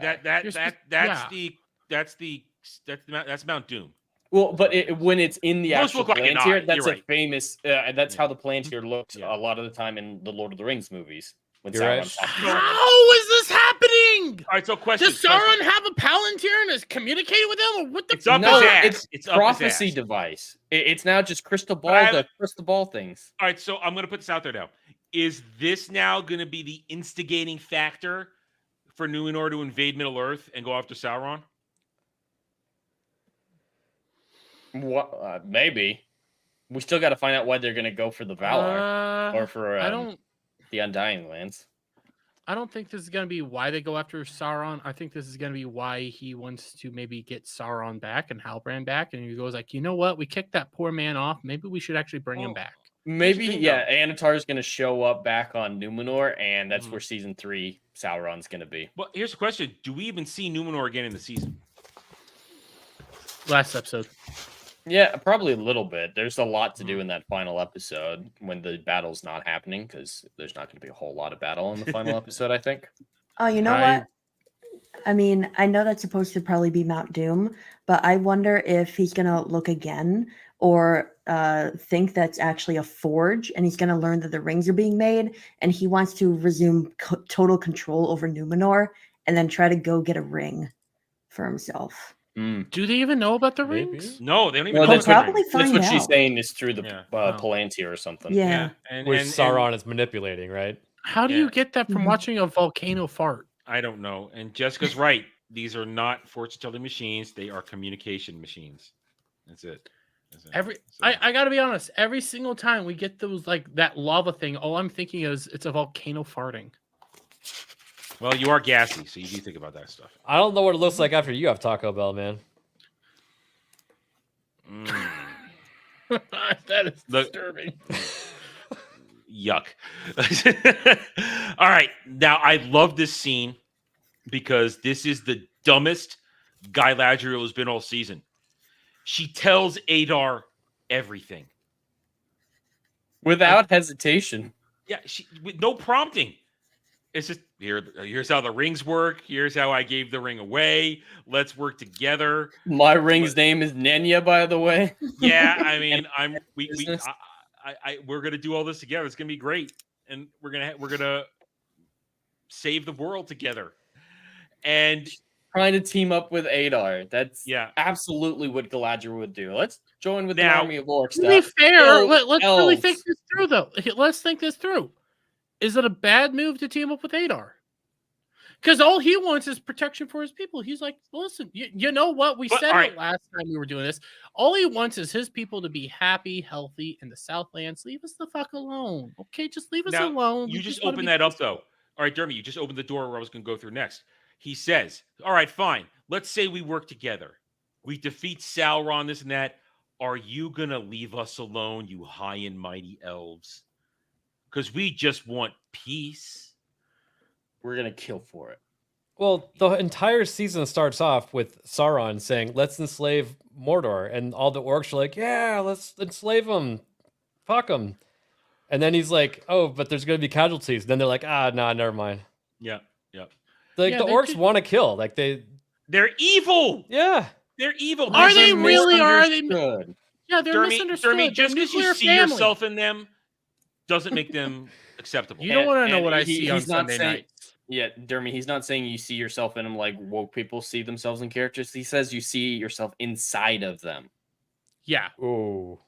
That's Mount Doom.
Well,
but when it's in the actual Palantir, that's
right.
Famous. That's how the Palantir looked a lot of the time in the Lord of the Rings movies. When
You're
Sauron
How is this happening?
All right, so question.
Does Sauron have a Palantir and is communicating with them, or what the?
It's up his ass.
It's prophecy device. It's now just crystal ball things.
All right, so I'm going to put this out there now. Is this now going to be the instigating factor for Numenor to invade Middle Earth and go after Sauron?
What? Maybe. We still got to find out why they're going to go for the Valar or for the Undying Lands.
I don't think this is going to be why they go after Sauron. I think this is going to be why he wants to maybe get Sauron back and Halbrand back. And he goes like, you know what? We kicked that poor man off. Maybe we should actually bring him back.
Maybe, Anatar is going to show up back on Numenor, and that's where season 3 Sauron's going to be.
Well, here's the question. Do we even see Numenor again in the season?
Last episode.
Yeah, probably a little bit. There's a lot to do in that final episode when the battle's not happening, because there's not going to be a whole lot of battle in the final episode, I think.
Oh, you know what? I mean, I know that's supposed to probably be Mount Doom, but I wonder if he's going to look again or think that's actually a forge, and he's going to learn that the rings are being made, and he wants to resume total control over Numenor and then try to go get a ring for himself.
Do they even know about the rings?
No, they don't even know.
They'll probably find
That's what
out.
she's saying is through the Palantir or something.
Yeah.
Which Sauron is manipulating, right?
How do you get that from watching a volcano fart?
I don't know. And Jessica's right. These are not fortune-telling machines. They are communication machines. That's it.
I got to be honest. Every single time we get those, like that lava thing, all I'm thinking is it's a volcano farting.
Well, you are gassy, so you do think about that stuff.
I don't know what it looks like after you have Taco Bell, man.
That is disturbing.
Yuck. All right. Now, I love this scene because this is the dumbest Galadriel has been all season. She tells Eitr everything.
Without hesitation.
Yeah, with no prompting. It's just, here's how the rings work. Here's how I gave the ring away. Let's work together.
My ring's name is Nenya, by the way.
Yeah, I mean, we're gonna do all this together. It's gonna be great, and we're gonna save the world together. And
trying to team up with Eitr. That's absolutely what Galadriel would do. Let's join with the army of orcs.
To be fair, let's really think this through, though. Let's think this through. Is it a bad move to team up with Eitr? Because all he wants is protection for his people. He's like, listen, you know what? We said it last time we were doing this. All he wants is his people to be happy, healthy in the Southlands. Leave us the fuck alone. Okay, just leave us alone.
You just opened that up, though. All right, Dermy, you just opened the door where I was going to go through next. He says, all right, fine. Let's say we work together. We defeat Sauron, this and that. Are you going to leave us alone, you high and mighty elves? Because we just want peace.
We're going to kill for it.
Well, the entire season starts off with Sauron saying, let's enslave Mordor. And all the orcs are like, yeah, let's enslave them. Fuck them. And then he's like, oh, but there's going to be casualties. Then they're like, nah, never mind.
Yeah.
The orcs want to kill. Like
they're evil.
Yeah.
They're evil.
Are they really? Are they? Yeah, they're
Dermy,
misunderstood.
Dermy, just because you see yourself in them doesn't make them acceptable.
You don't want to know what I see on Sunday night.
Yeah, Dermy, he's not saying you see yourself in them like woke people see themselves in characters. He says you see yourself inside of them.
Yeah.
Oh.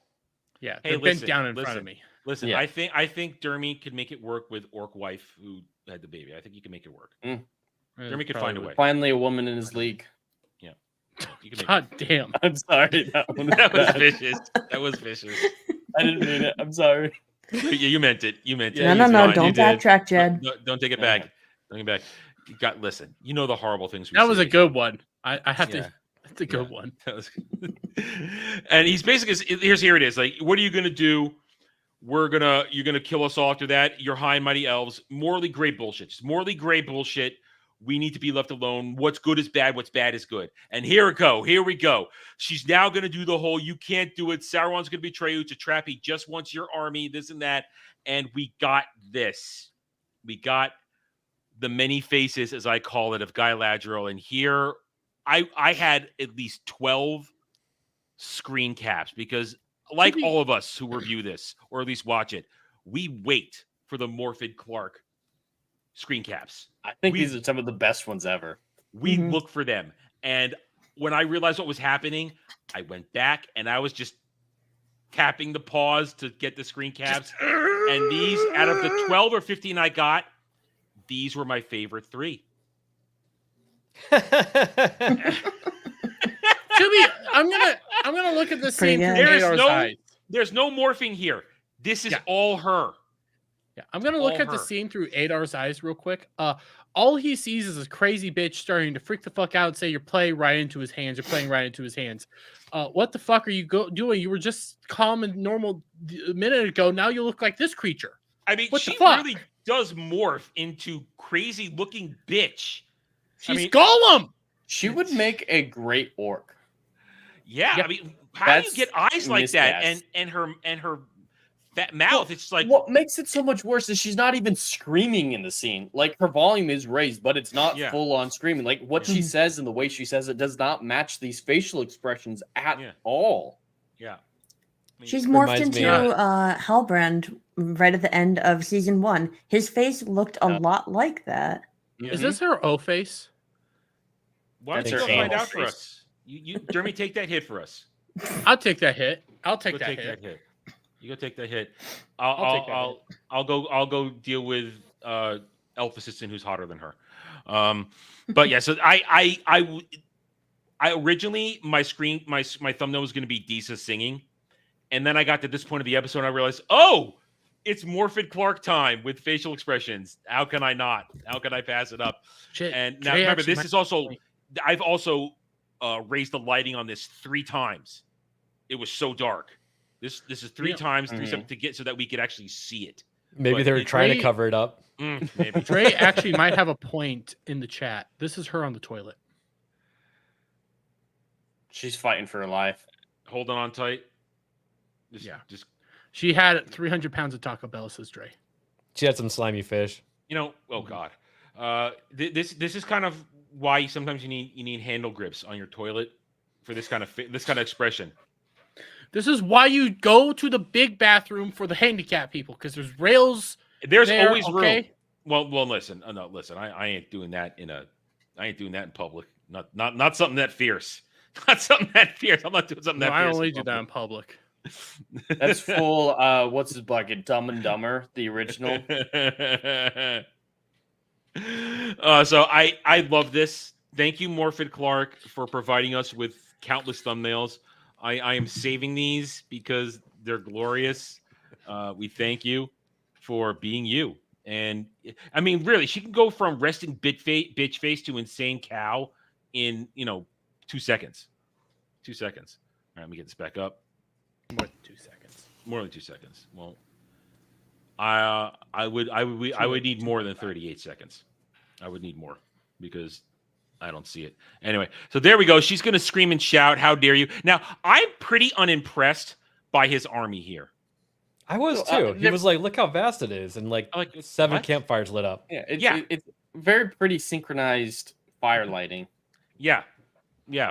Yeah, they're bent down in front of me.
Listen,
Yeah.
I think Dermy could make it work with Orc wife who had the baby. I think he can make it work. Dermy could find a way.
Finally, a woman in his league.
Yeah.
God damn.
I'm sorry. That
was vicious. That was vicious.
I didn't mean it. I'm sorry.
You meant it. You meant it.
No, don't backtrack, Jed.
Don't take it back. Don't take it back. You got listen. You know the horrible things.
That was a good one. I have to. That's a good one.
That was and he's basically here it is. Like, what are you gonna do? You're gonna kill us all after that. You're high and mighty elves. Morally gray bullshit. Just morally gray bullshit. We need to be left alone. What's good is bad. What's bad is good. And here we go. She's now going to do the whole, you can't do it. Sauron's going to betray you. It's a trap. He just wants your army, this and that. And we got this. We got the many faces, as I call it, of Galadriel. And here, I had at least 12 screen caps because, like all of us who review this, or at least watch it, we wait for the Morfydd Clark screen caps.
I think these are some of the best ones ever.
We look for them. And when I realized what was happening, I went back and I was just tapping the pause to get the screen caps. And these, out of the 12 or 15 I got, these were my favorite 3.
I'm gonna look at this scene through Adar's eyes.
There's no morphing here. This is all her.
Yeah, I'm gonna look at the scene through Adar's eyes real quick. All he sees is a crazy bitch starting to freak the fuck out and say, "You're playing right into his hands. You're playing right into his hands." What the fuck are you doing? You were just calm and normal a minute ago. Now you look like this creature.
I mean,
what
she
the fuck?
really does morph into crazy looking bitch.
She's Gollum.
She would make a great orc.
Yeah, I mean, how do you get eyes like that? And her fat mouth. It's like,
what makes it so much worse is she's not even screaming in the scene. Like, her volume is raised, but it's not full on screaming. Like, what she says and the way she says it does not match these facial expressions at all.
Yeah.
She's morphed into Halbrand right at the end of season 1. His face looked a lot like that.
Is this her O face?
Why don't you go find out for us? You Jeremy, take that hit for us.
I'll take that hit. I'll take that hit.
You go take that hit. I'll go deal with elf assistant who's hotter than her. But yeah, so I originally my thumbnail was going to be Disa singing, and then I got to this point of the episode and I realized, oh, it's Morfydd Clark time with facial expressions. How can I not? How can I pass it up? And now remember, this is also I've also raised the lighting on this 3 times. It was so dark. This is 3 times to get so that we could actually see it.
Maybe they were trying to cover it up.
Maybe.
Dre actually might have a point in the chat. This is her on the toilet.
She's fighting for her life.
Holding on tight. Just
she had 300 pounds of Taco Bell, says Dre.
She had some slimy fish.
You know, oh God. This is kind of why sometimes you need handle grips on your toilet for this kind of expression.
This is why you go to the big bathroom for the handicapped people, because there's rails.
There's always room. Well, listen. No, listen. I ain't doing that in public. Not something that fierce. Not something that fierce. I'm not doing something that fierce.
I only do that in public.
That's full. What's his bucket? Dumb and Dumber, the original.
So I love this. Thank you, Morfydd Clark, for providing us with countless thumbnails. I am saving these because they're glorious. We thank you for being you. And I mean, really, she can go from resting bitch face to insane cow in 2 seconds. 2 seconds. All right, let me get this back up.
More than 2 seconds.
More than 2 seconds. Well, I would need more than 38 seconds. I would need more because I don't see it. Anyway, so there we go. She's going to scream and shout, "How dare you!" Now, I'm pretty unimpressed by his army here.
I was too. He was like, "Look how vast it is," and like 7 campfires lit up.
Yeah, it's very pretty synchronized fire lighting.
Yeah.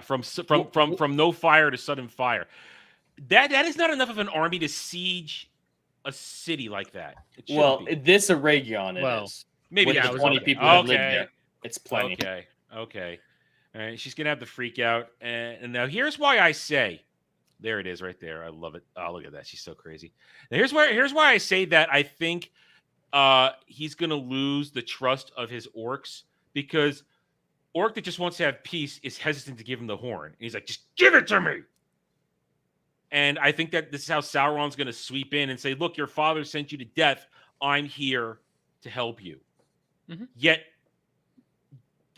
From no fire to sudden fire. That is not enough of an army to siege a city like that.
Well, this Aragion is.
Maybe
with 20 people that live there. It's plenty.
Okay. All right. She's gonna have the freak out, and now here's why I say, there it is, right there. I love it. Oh, look at that. She's so crazy. Now here's why I say that I think he's gonna lose the trust of his orcs, because orc that just wants to have peace is hesitant to give him the horn. And he's like, just give it to me. And I think that this is how Sauron's going to sweep in and say, look, your father sent you to death. I'm here to help you. Yet,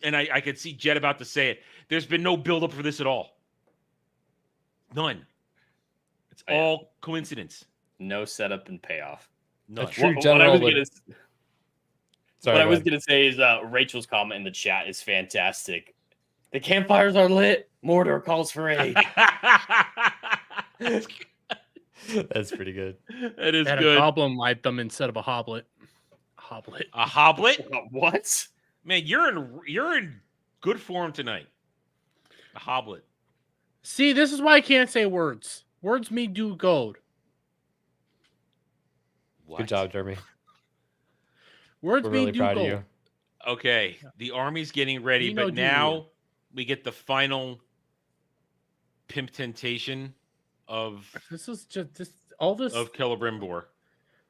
and I could see Jed about to say it, there's been no buildup for this at all. None. It's all coincidence.
No setup and payoff.
No.
What I was going to say is Rachel's comment in the chat is fantastic. The campfires are lit. Mordor calls for aid.
That's pretty good.
That is
Had
good.
a goblin light them instead of a hoblet.
A hoblet?
What?
Man, you're in good form tonight. A hoblet.
See, this is why I can't say words. Words me do gold.
Good job, Jeremy.
Words
We're
me
really
do
proud
gold.
of you.
Okay, the army's getting ready,
We know
but
do
now we get the final pimp temptation of
This is just all this.
of Celebrimbor.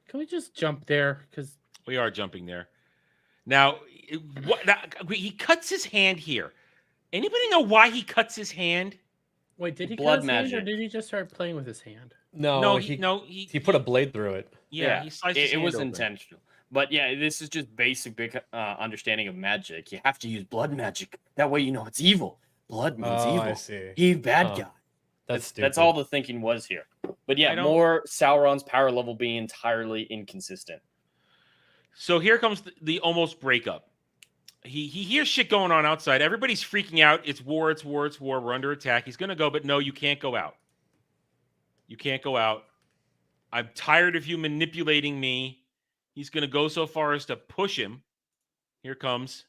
Can we just jump there? Because
We are jumping there. Now, he cuts his hand here. Anybody know why he cuts his hand?
wait, did he
Blood
cut his hand, or
magic.
did he just start playing with his hand?
No,
he
put a blade through it.
Yeah, he sliced his
it
hand
was
open.
intentional. But yeah, this is just basic understanding of magic. You have to use blood magic. That way you know it's evil. Blood means
Oh,
evil.
I see.
He's bad
Huh.
guy.
That's
That's all the thinking was here. But yeah, more Sauron's power level being entirely inconsistent.
So here comes the almost breakup. He hears shit going on outside. Everybody's freaking out. It's war, it's war, it's war. We're under attack. He's going to go, but no, you can't go out. You can't go out. I'm tired of you manipulating me. He's going to go so far as to push him. Here comes.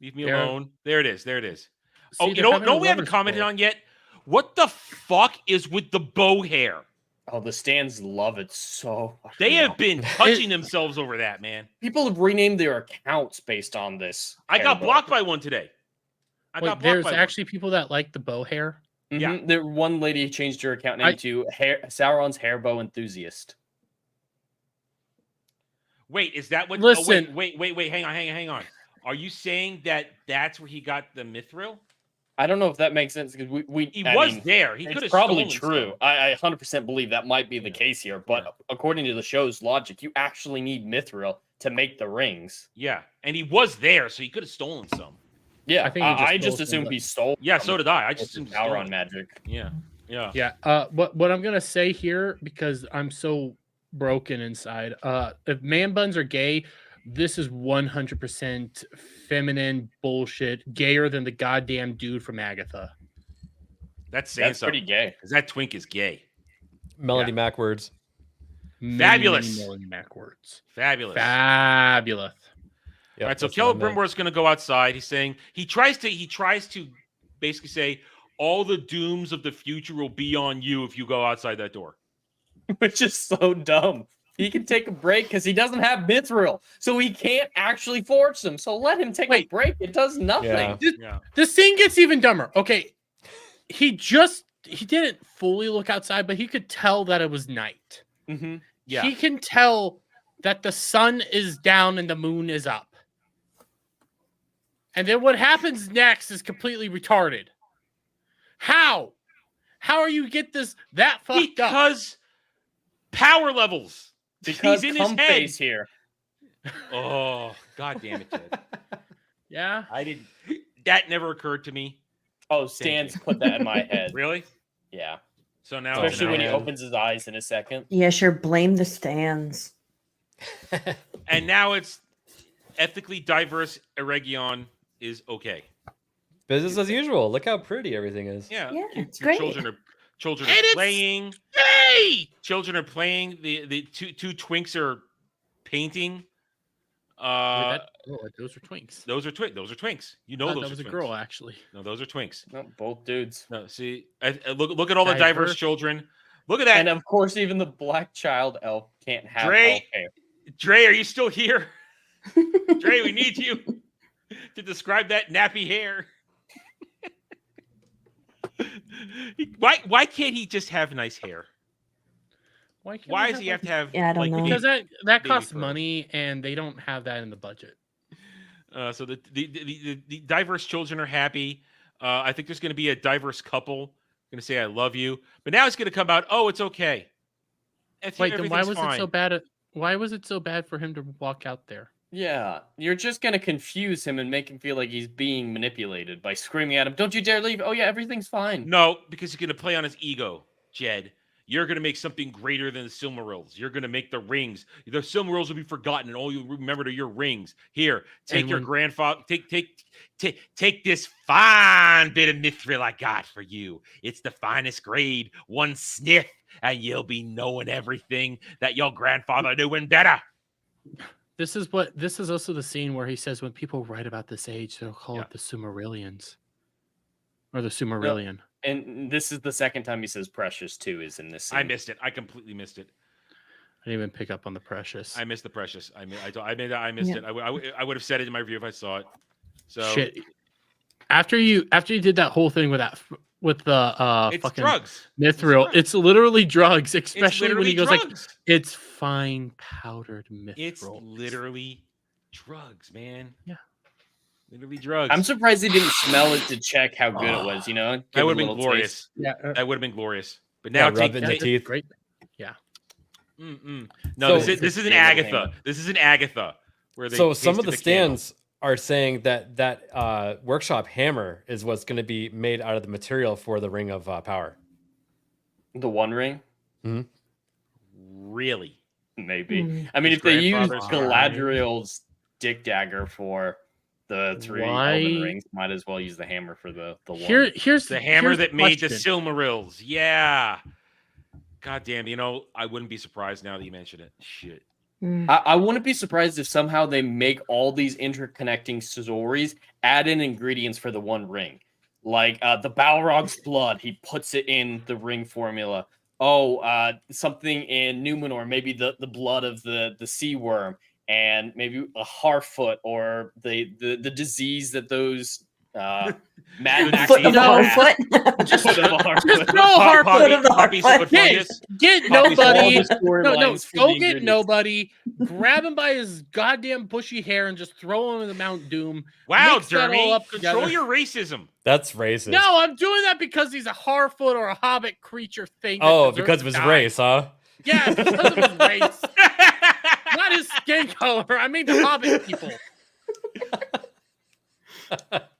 Leave me alone. There it is. There it is.
See,
You know we haven't commented on yet? What the fuck is with the bow hair?
Oh, the stands love it so much.
They have been touching themselves over that, man.
People have renamed their accounts based on this.
I got
hair bow.
blocked by one today. I got blocked
There's
by
actually people that like the bow hair.
Yeah, there one lady changed her account name to Sauron's hair bow enthusiast.
Wait, is that what?
Listen.
Oh, wait, hang on. Are you saying that that's where he got the mithril?
I don't know if that makes sense because
He was there. He could have
It's probably
stolen
true.
stuff.
I 100% believe that might be the case here. But according to the show's logic, you actually need mithril to make the rings.
Yeah, and he was there, so he could have stolen some.
Yeah,
I think
I
he just
just
stole
assumed
some.
he stole.
Yeah,
them.
so did I. I just assumed he stole
Sauron
them.
magic.
Yeah.
What I'm gonna say here, because I'm so broken inside. If man buns are gay, this is 100% feminine bullshit, gayer than the goddamn dude from Agatha.
That's saying
That's pretty
something.
gay.
Because that twink is gay.
Melody Mac words.
Fabulous.
Backwards.
Fabulous.
Fabulous.
Yep,
All right, so
that's what I meant.
Celebrimbor is going to go outside. He's saying he tries to basically say all the dooms of the future will be on you if you go outside that door.
Which is so dumb. He can take a break because he doesn't have mithril, so he can't actually forge them. So let him take a break. It does nothing.
Yeah.
This scene gets even dumber. Okay, he didn't fully look outside, but he could tell that it was night.
Mm-hmm.
Yeah.
He can tell that the sun is down and the moon is up. And then what happens next is completely retarded. How? How are you get this that fucked up?
Because power levels.
Because
he's in his head.
Face here.
Oh, god damn it, Ted.
Yeah.
I didn't. That never occurred to me.
Oh, Stan's put that in my head.
Really?
Yeah.
So now,
Especially when he
man.
opens his eyes in a second.
Yeah, sure. Blame the stands.
and now it's ethically diverse Eregion is okay.
Business as usual. Look how pretty everything is.
Yeah,
Yeah,
your
it's great.
Children are
And it's
playing.
Hey!
Children are playing. The two twinks are painting.
Those are twinks.
Those are twinks. You know
Thought
those
that was
are
a
twinks.
girl, actually.
No, those are twinks.
No, both dudes.
No, see, look at all the diverse
Diverse.
children. Look at that.
And of course, even the black child elf can't have
Dre-
elf hair.
Dre, are you still here? Dre, we need you to describe that nappy hair. Why can't he just have nice hair? Why does he have to have?
Yeah, I don't know.
Because that
baby
costs
fur?
money, and they don't have that in the budget.
So the diverse children are happy. I think there's going to be a diverse couple going to say I love you, but now it's going to come out. Oh, it's okay.
Wait, then why was it so bad? Why was it so bad for him to walk out there?
Yeah, you're just going to confuse him and make him feel like he's being manipulated by screaming at him, "Don't you dare leave." Oh yeah, everything's fine.
No, because he's going to play on his ego, Jed. You're going to make something greater than the Silmarils. You're going to make the rings. The Silmarils will be forgotten, and all you remember are your rings. Here, take your grandfather. Take this fine bit of mithril I got for you. It's the finest grade. One sniff, and you'll be knowing everything that your grandfather knew and better.
This is also the scene where he says when people write about this age, they'll call it the Silmarillions. Or the Silmarillion.
No. And this is the second time he says precious too is in this scene.
I missed it. I completely missed it.
I didn't even pick up on the precious.
I missed the precious. I missed it. I would have said it in my review if I saw it. So
shit. After you did that whole thing with the
it's
fucking
drugs.
Mithril, it's literally drugs, especially when he goes
drugs.
like it's fine powdered mithril.
It's literally drugs, man.
Yeah.
Literally drugs.
I'm surprised he didn't smell it to check how good it was, you know?
That would have been glorious.
Yeah.
That would have been glorious. But now take
in the teeth.
Great. Yeah.
No, this is an Agatha. This is an Agatha. Where they
some of the stands are saying that workshop hammer is what's going to be made out of the material for the Ring of Power.
The One Ring?
Mm-hmm.
Really?
Maybe. I mean, if they use Galadriel's dick dagger for the 3 Elven rings, might as well use the hammer for the one.
Here's
the hammer that made the
question.
Silmarils. Yeah. God damn, I wouldn't be surprised now that you mention it. Shit.
I wouldn't be surprised if somehow they make all these interconnecting stories, add in ingredients for the One Ring. Like the Balrog's blood, he puts it in the ring formula. Oh, something in Numenor, maybe the blood of the sea worm, and maybe a Harfoot or the disease that those Mad Max
foot of a Harfoot.
Just
foot of a Harfoot.
Just throw a Harfoot of the
Harfoot.
Get nobody. Go get nobody. Grab him by his goddamn bushy hair and just throw him in the Mount Doom.
Wow,
Mix that all
Jeremy,
up
control
together.
your racism.
That's racist.
No, I'm doing that because he's a Harfoot or a Hobbit creature thing.
Oh, because of his race, huh?
Yeah, because of his race. Not his skin color. I mean the Hobbit people.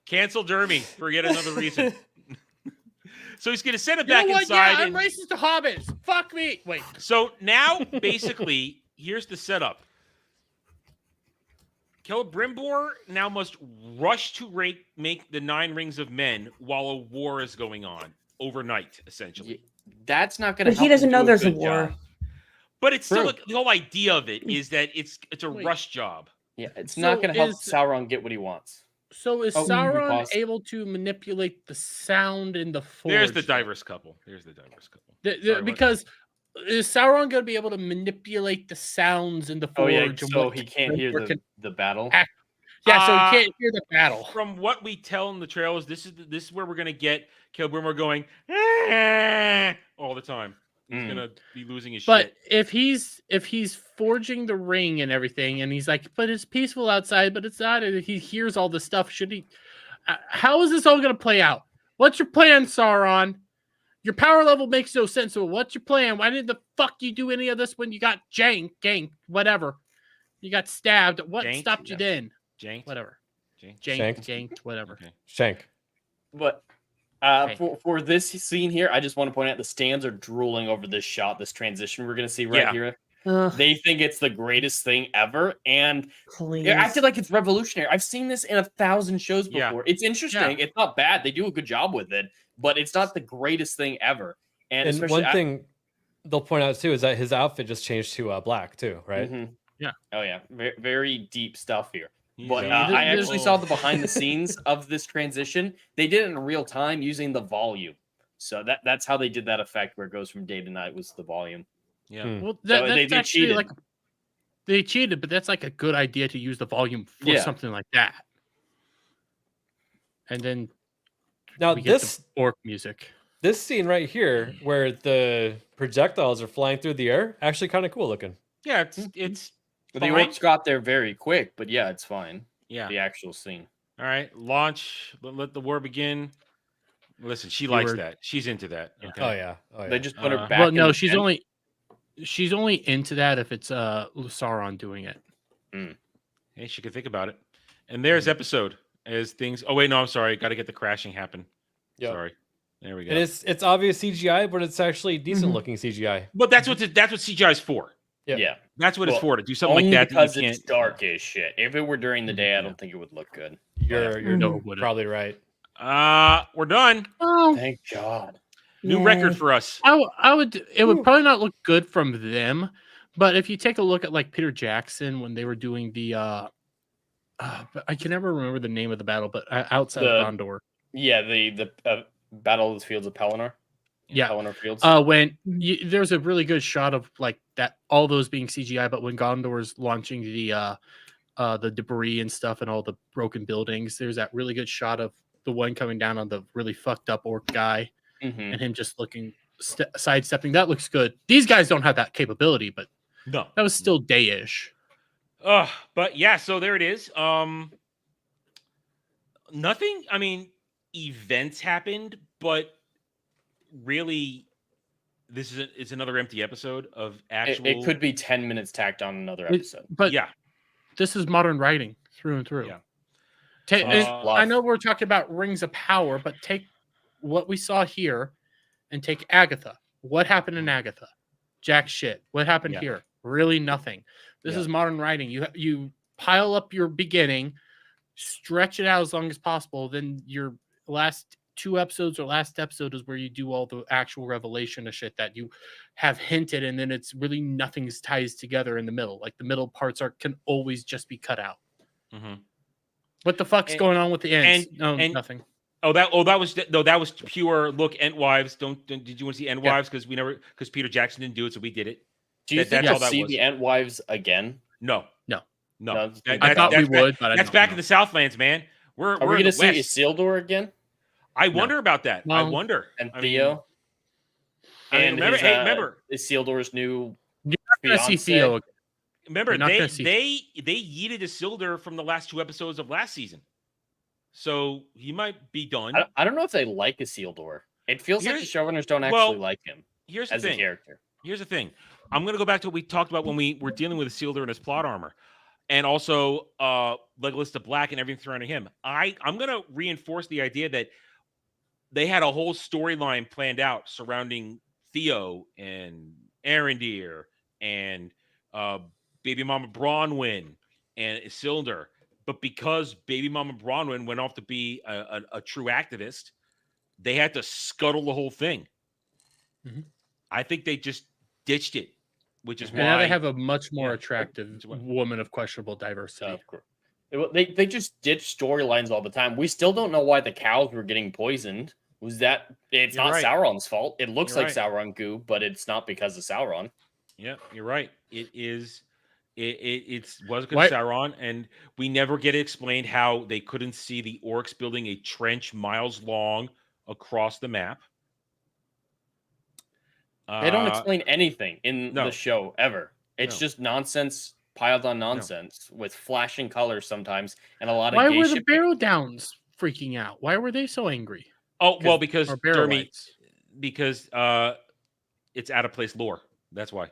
Cancel Jeremy for yet another reason. So he's going to send it
You know
back
what?
inside.
Yeah, I'm racist to hobbits. Fuck me. Wait.
So now, basically, here's the setup. Celebrimbor now must rush to make the 9 rings of men while a war is going on overnight, essentially.
That's not going to
But he doesn't know there's a war.
But it's still the whole idea of it is that it's a rush job.
Yeah, it's not going to help Sauron get what he wants.
So is Sauron able to manipulate the sound in the forge?
There's the diverse couple.
Because is Sauron going to be able to manipulate the sounds in the forge?
Oh yeah, so he can't hear the battle.
Yeah, so he can't hear the battle.
From what we tell in the trailers, this is where we're going to get Celebrimbor going all the time. He's gonna be losing his shit.
But if he's forging the ring and everything, and he's like, but it's peaceful outside, but it's not. He hears all this stuff. Should he? How is this all gonna play out? What's your plan, Sauron? Your power level makes no sense. So what's your plan? Why did the fuck you do any of this when you got ganked, whatever? You got stabbed. What stopped you then? Whatever. Janked, whatever.
Okay. Shank.
But for this scene here, I just want to point out the stands are drooling over this shot, this transition we're going to see right here. They think it's the greatest thing ever, and I feel like it's revolutionary. I've seen this in 1,000 shows before. It's interesting. It's not bad. They do a good job with it, but it's not the greatest thing ever. And
one thing they'll point out too is that his outfit just changed to black too, right?
Mm-hmm.
Yeah.
Oh yeah. Very, very deep stuff here. But I actually saw the behind the scenes of this transition. They did it in real time using the volume. So that's how they did that effect where it goes from day to night was the volume.
Yeah.
Well, they cheated. They cheated, but that's like a good idea to use the volume for something like that. And then
now
we get the orc music.
This scene right here where the projectiles are flying through the air, actually kind of cool looking.
Yeah, it's
the orcs got there very quick, but yeah, it's fine.
Yeah.
The actual scene.
All right, launch. Let the war begin. Listen, she likes that. She's into that. Okay.
Oh yeah.
They just put her back.
Well, no, she's only into that if it's Sauron doing it.
Hey, she could think about it. And there's episode as things. Oh wait, no, I'm sorry. Got to get the crashing happen.
Yep.
Sorry. There we go.
And it's obvious CGI, but it's actually decent looking CGI.
But that's what CGI is for.
Yeah.
That's what it's for, to do something
only
like that.
Because
that you
it's
can't...
dark as shit. If it were during the day, I don't think it would look good.
You're probably right.
We're done.
Oh,
thank God.
New record for us.
I would. It would probably not look good from them, but if you take a look at like Peter Jackson when they were doing the, I can never remember the name of the battle, but outside of Gondor.
Yeah, the Battle of the Fields of Pelennor.
Yeah,
Pelennor Fields.
When there's a really good shot of like that, all those being CGI, but when Gondor's launching the debris and stuff and all the broken buildings, there's that really good shot of the one coming down on the really fucked up orc guy and him just looking sidestepping. That looks good. These guys don't have that capability, but
no,
that was still day-ish.
But yeah, so there it is. Nothing. I mean, events happened, but really, this is another empty episode of actual.
It could be 10 minutes tacked on another episode.
But
yeah,
this is modern writing through and through.
Yeah.
I know we're talking about Rings of Power, but take what we saw here and take Agatha. What happened in Agatha? Jack shit. What happened here? Really nothing. This is modern writing. You pile up your beginning, stretch it out as long as possible. Then your last 2 episodes or last episode is where you do all the actual revelation of shit that you have hinted, and then it's really nothing ties together in the middle. Like the middle parts can always just be cut out. What the fuck's going on with the ends? Nothing.
That was pure. Look, Entwives. Did you want to see Entwives? Because Peter Jackson didn't do it, so we did it.
Do you think we'll see the Entwives again?
No.
I thought we would, but
that's back in the Southlands, man. Are
we going to see Isildur again?
I wonder about that. I wonder.
And Theo.
Remember
Isildur's new.
You're not going to see Theo again.
Remember, they yeeted Isildur from the last 2 episodes of last season, so he might be done.
I don't know if they like Isildur. It feels like the showrunners don't actually like him.
Here's
as
the thing.
A character.
Here's the thing. I'm going to go back to what we talked about when we were dealing with Isildur and his plot armor, and also Legolas the Black and everything surrounding him. I'm going to reinforce the idea that they had a whole storyline planned out surrounding Theo and Arendir and Baby Mama Bronwyn and Isildur, but because Baby Mama Bronwyn went off to be a true activist, they had to scuttle the whole thing. I think they just ditched it, which is why
now they have a much more attractive woman of questionable diversity.
They just ditch storylines all the time. We still don't know why the cows were getting poisoned. It's not right. Sauron's fault. It looks like Sauron goo, but it's not because of Sauron.
Yeah, you're right. It is. It was because of Sauron, and we never get explained how they couldn't see the orcs building a trench miles long across the map.
They don't explain anything in the show ever. It's just nonsense piled on nonsense with flashing colors sometimes and a lot of.
Why were the Barrow Downs freaking out? Why were they so angry?
Oh well, because it's out of place lore. That's why.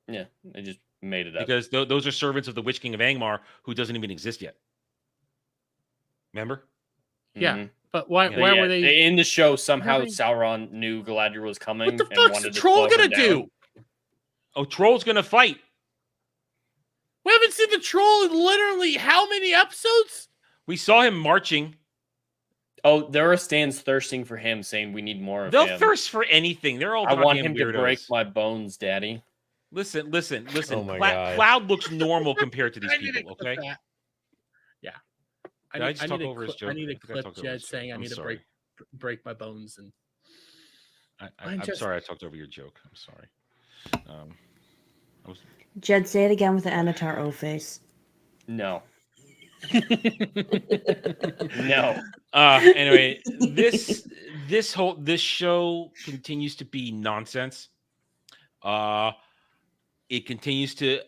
Yeah, they just made it up.
Because those are servants of the Witch King of Angmar who doesn't even exist yet. Remember?
Yeah, but why were they
in the show? Somehow Sauron knew Galadriel was coming.
What the fuck's the troll gonna do?
Oh, Troll's gonna fight.
We haven't seen the troll in literally how many episodes?
We saw him marching.
Oh, there are stands thirsting for him, saying we need more of him.
They'll thirst for anything. They're all.
I want him to break my bones, Daddy.
Listen.
Oh my God.
Cloud looks normal compared to these people. Okay.
Yeah.
I need
a clip Jed saying I need to break my bones, and
I'm sorry I talked over your joke. I'm sorry.
Jed, say it again with the Anatar O face.
No. No.
Anyway, this show continues to be nonsense. It continues to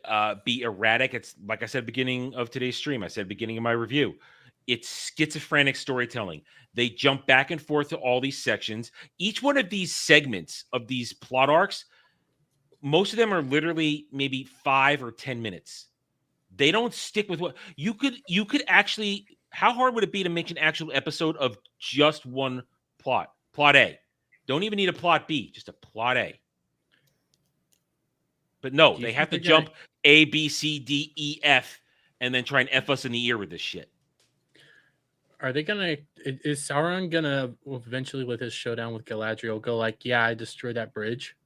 be erratic. It's like I said, beginning of today's stream. I said beginning of my review. It's schizophrenic storytelling. They jump back and forth to all these sections. Each one of these segments of these plot arcs, most of them are literally maybe 5 or 10 minutes. They don't stick with what you could actually. How hard would it be to make an actual episode of just one plot? Plot A. Don't even need a plot B, just a plot A. But no, they have to jump A, B, C, D, E, F, and then try and F us in the ear with this shit.
Are they gonna? Is Sauron gonna eventually, with his showdown with Galadriel, go like, "Yeah, I destroyed that bridge"?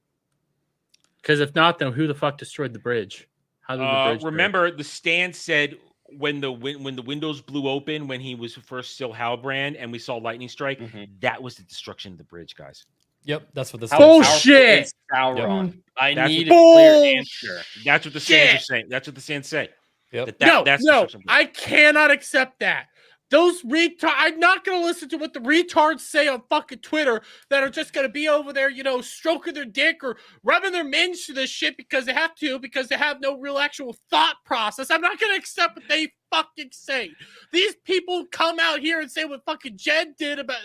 Because if not, then who the fuck destroyed the bridge? How did the bridge?
Remember, the stand said when the windows blew open when he was first still Halbrand and we saw lightning strike. That was the destruction of the bridge, guys.
Yep, that's what this
bullshit.
Sauron.
Yep.
I
That's
need
what-
a clear answer.
That's what the sands are saying. That's what the sands say.
Yep.
That's
No, I cannot accept that. Those retards, I'm not going to listen to what the retards say on fucking Twitter that are just going to be over there, you know, stroking their dick or rubbing their minge to this shit because they have to, because they have no real actual thought process. I'm not going to accept what they fucking say. These people come out here and say what fucking Jed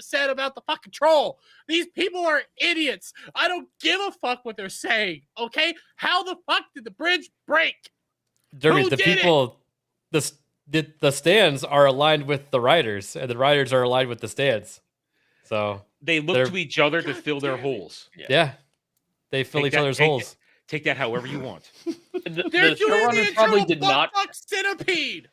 said about the fucking troll. These people are idiots. I don't give a fuck what they're saying, okay? How the fuck did the bridge break?
Derby,
Who
the
did
people, the stands are aligned with the riders, and the riders are aligned with the stands. So
they look to each other to fill their holes.
Yeah, they fill each other's holes.
Take that however you want.
They're doing the
probably
internal
did not.
fuck centipede.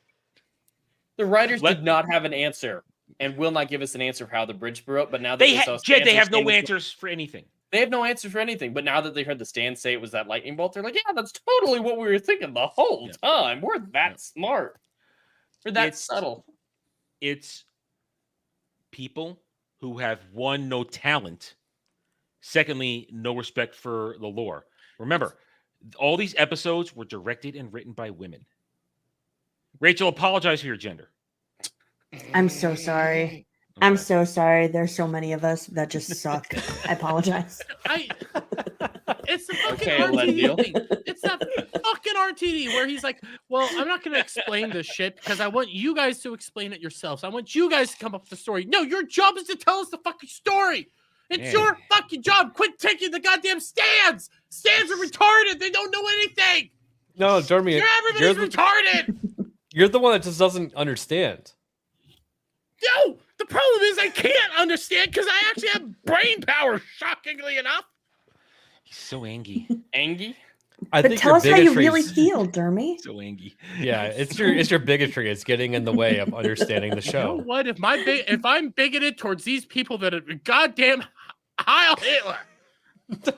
The writers did not have an answer and will not give us an answer for how the bridge blew up. But now that
They
saw
Jed, they
Stan's
have no
saying-
answers for anything.
They have no answer for anything. But now that they heard the stand say it was that lightning bolt, they're like, yeah, that's totally what we were thinking the whole time. We're that smart. We're that subtle.
It's people who have, one, no talent. Secondly, no respect for the lore. Remember, all these episodes were directed and written by women. Rachel, apologize for your gender.
I'm so sorry. I'm so sorry. There's so many of us that just suck. I apologize.
It's the fucking
Okay, Lendiel.
RTD thing. It's that fucking RTD where he's like, well, I'm not going to explain this shit because I want you guys to explain it yourselves. I want you guys to come up with the story. No, your job is to tell us the fucking story. It's
Man.
your fucking job. Quit taking the goddamn stands. Stands are retarded. They don't know anything.
No, Jeremy,
Everybody's retarded.
You're the one that just doesn't understand.
No, the problem is I can't understand because I actually have brain power, shockingly enough.
He's so angry.
Angry?
I
But
think
tell
your
us how you
bigotry's-
really feel, Dermy.
So angry.
Yeah, it's your bigotry. It's getting in the way of understanding the
You know
show.
what? If I'm bigoted towards these people that are goddamn Heil Hitler.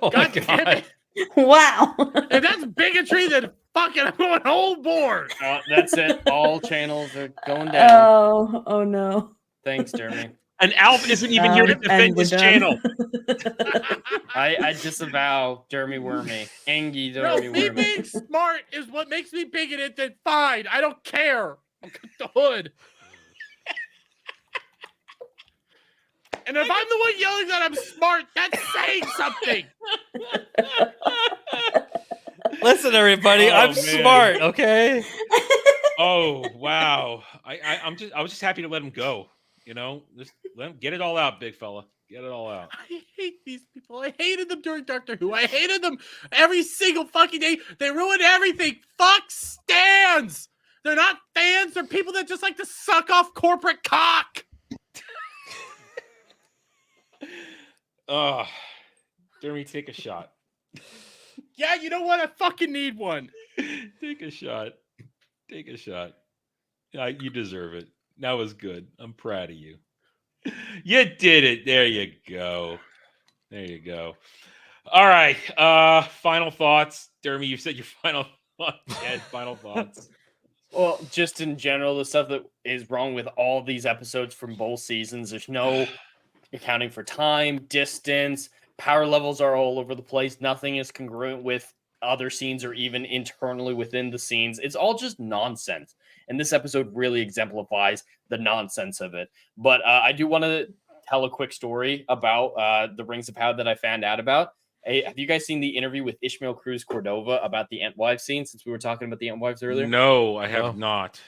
Oh my
God damn
God.
it.
Wow.
If that's bigotry, then fucking I'm going whole board.
That's it. All channels are going down.
Oh no.
Thanks, Jeremy.
And Alf isn't even here to
And
defend
we're
this
done.
channel.
I disavow Jeremy Wormy. Angie
No,
Jeremy
me
Wormy.
being smart is what makes me bigoted, then fine. I don't care. I'll cut the hood. And if I'm the one yelling that I'm smart, that's saying something.
Listen, everybody,
Oh,
I'm
man.
smart. Okay.
Oh wow! I was just happy to let him go. You know, just let him get it all out, big fella. Get it all out.
I hate these people. I hated them during Doctor Who. I hated them every single fucking day. They ruined everything. Fuck stands. They're not fans. They're people that just like to suck off corporate cock.
Oh, Jeremy, take a shot.
Yeah, you know what? I fucking need one.
Take a shot. Take a shot. Yeah, you deserve it. That was good. I'm proud of you. You did it. There you go. There you go. All right. Final thoughts. Jeremy, you said your final thoughts. Ed, final thoughts.
Well, just in general, the stuff that is wrong with all these episodes from both seasons, there's no accounting for time, distance, power levels are all over the place. Nothing is congruent with other scenes or even internally within the scenes. It's all just nonsense. And this episode really exemplifies the nonsense of it. But I do want to tell a quick story about the Rings of Power that I found out about. Hey, have you guys seen the interview with Ishmael Cruz Cordova about the Entwives scene, since we were talking about the Entwives earlier?
No, I have not.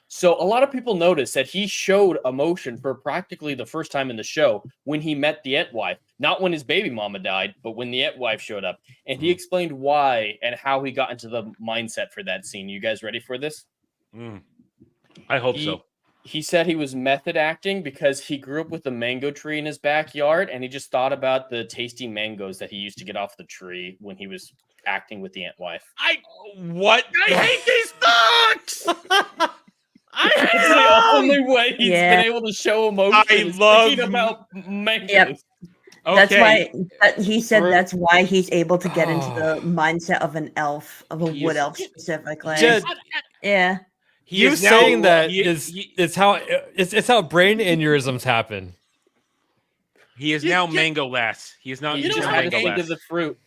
So a lot of people noticed that he showed emotion for practically the first time in the show when he met the Entwife. Not when his baby mama died, but when the Entwife showed up. And he explained why and how he got into the mindset for that scene. You guys ready for this?
I hope so.
He said he was method acting because he grew up with a mango tree in his backyard, and he just thought about the tasty mangoes that he used to get off the tree when he was acting with the Entwife.
I
hate these thoughts! It's the only way he's been able to show emotion. Is thinking about mangoes.
Yep. That's why he said that's why he's able to get into the mindset of an elf, of a wood elf specifically. Yeah.
You saying that it's how brain aneurysms happen.
He is now Mango Lass. He is not
You
just
know how
Mango
king
Lass.
of the fruit.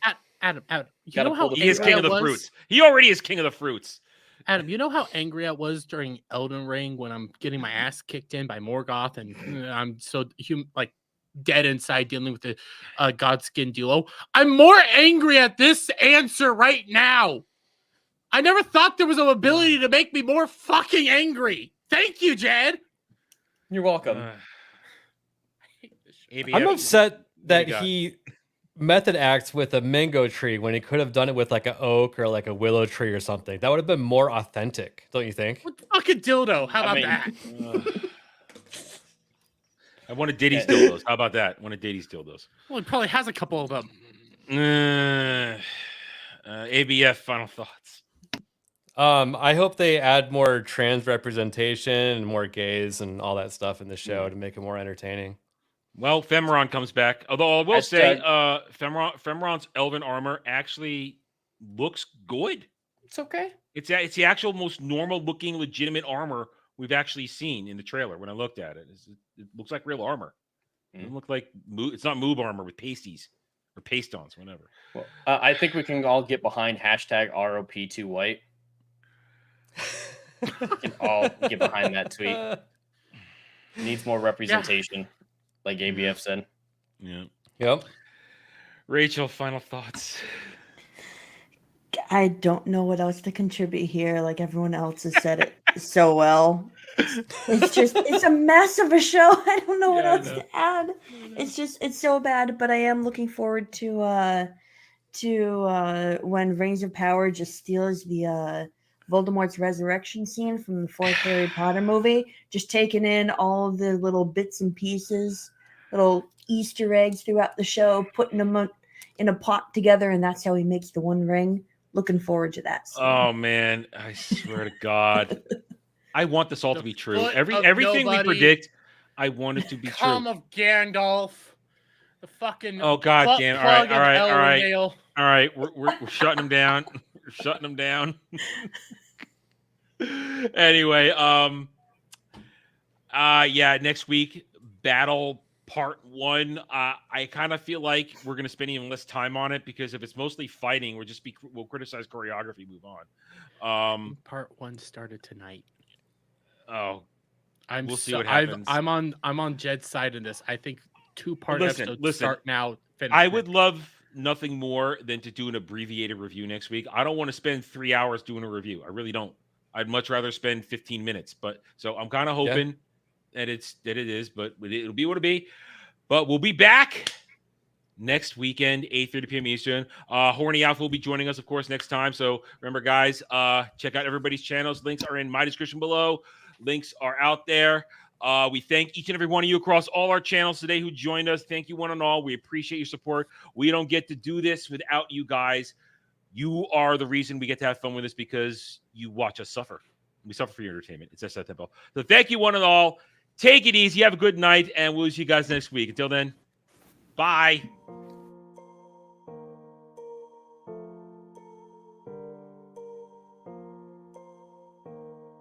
Adam, you
Gotta
know how
He is
angry
king of
I
the
was?
fruits. He already is king of the fruits.
Adam, you know how angry I was during Elden Ring when I'm getting my ass kicked in by Morgoth and I'm so dead inside dealing with the Godskin duo? I'm more angry at this answer right now. I never thought there was an ability to make me more fucking angry. Thank you, Jed.
You're welcome.
I'm upset that he method acts with a mango tree when he could have done it with like an oak or like a willow tree or something. That would have been more authentic, don't you think?
What the fucking dildo? How about that?
I wanted Diddy's dildos. How about that? One of Diddy's dildos.
Well, he probably has a couple of them.
ABF, final thoughts.
I hope they add more trans representation and more gays and all that stuff in the show to make it more entertaining.
Well, Femron comes back. Although I will say, Femron's elven armor actually looks good.
It's okay.
It's the actual most normal looking, legitimate armor we've actually seen in the trailer. When I looked at it, it looks like real armor. It doesn't look like it's not moob armor with pasties or paste-ons, whatever.
Well, I think we can all get behind hashtag ROP2White. We can all get behind that tweet. Needs more representation, like ABF said.
Yeah.
Yep.
Rachel, final thoughts.
I don't know what else to contribute here. Like everyone else has said it so well. It's a mess of a show. I don't know what else to add. It's so bad, but I am looking forward to when Rings of Power just steals the Voldemort's resurrection scene from the fourth Harry Potter movie, just taking in all of the little bits and pieces, little Easter eggs throughout the show, putting them in a pot together, and that's how he makes the One Ring. Looking forward to that scene.
Oh man, I swear to God, I want this all to be true. Everything we predict, I want it to be true.
Come of Gandalf, the fucking
God damn! All right, we're shutting him down. We're shutting him down. Anyway, next week, Battle Part 1. I kind of feel like we're gonna spend even less time on it because if it's mostly fighting, we'll criticize choreography, move on.
Part 1 started tonight.
Oh, we'll see what happens.
I'm on Jed's side in this. I think 2-part episodes start now.
I would love nothing more than to do an abbreviated review next week. I don't want to spend 3 hours doing a review. I really don't. I'd much rather spend 15 minutes. But so I'm kind of hoping that it is, but it'll be what it'll be. But we'll be back next weekend, 8:30 p.m. Eastern. Horny Alpha will be joining us, of course, next time. So remember, guys, check out everybody's channels. Links are in my description below. Links are out there. We thank each and every one of you across all our channels today who joined us. Thank you one and all. We appreciate your support. We don't get to do this without you guys. You are the reason we get to have fun with this because you watch us suffer. We suffer for your entertainment. It's just that simple. So thank you one and all. Take it easy. Have a good night, and we'll see you guys next week. Until then, bye.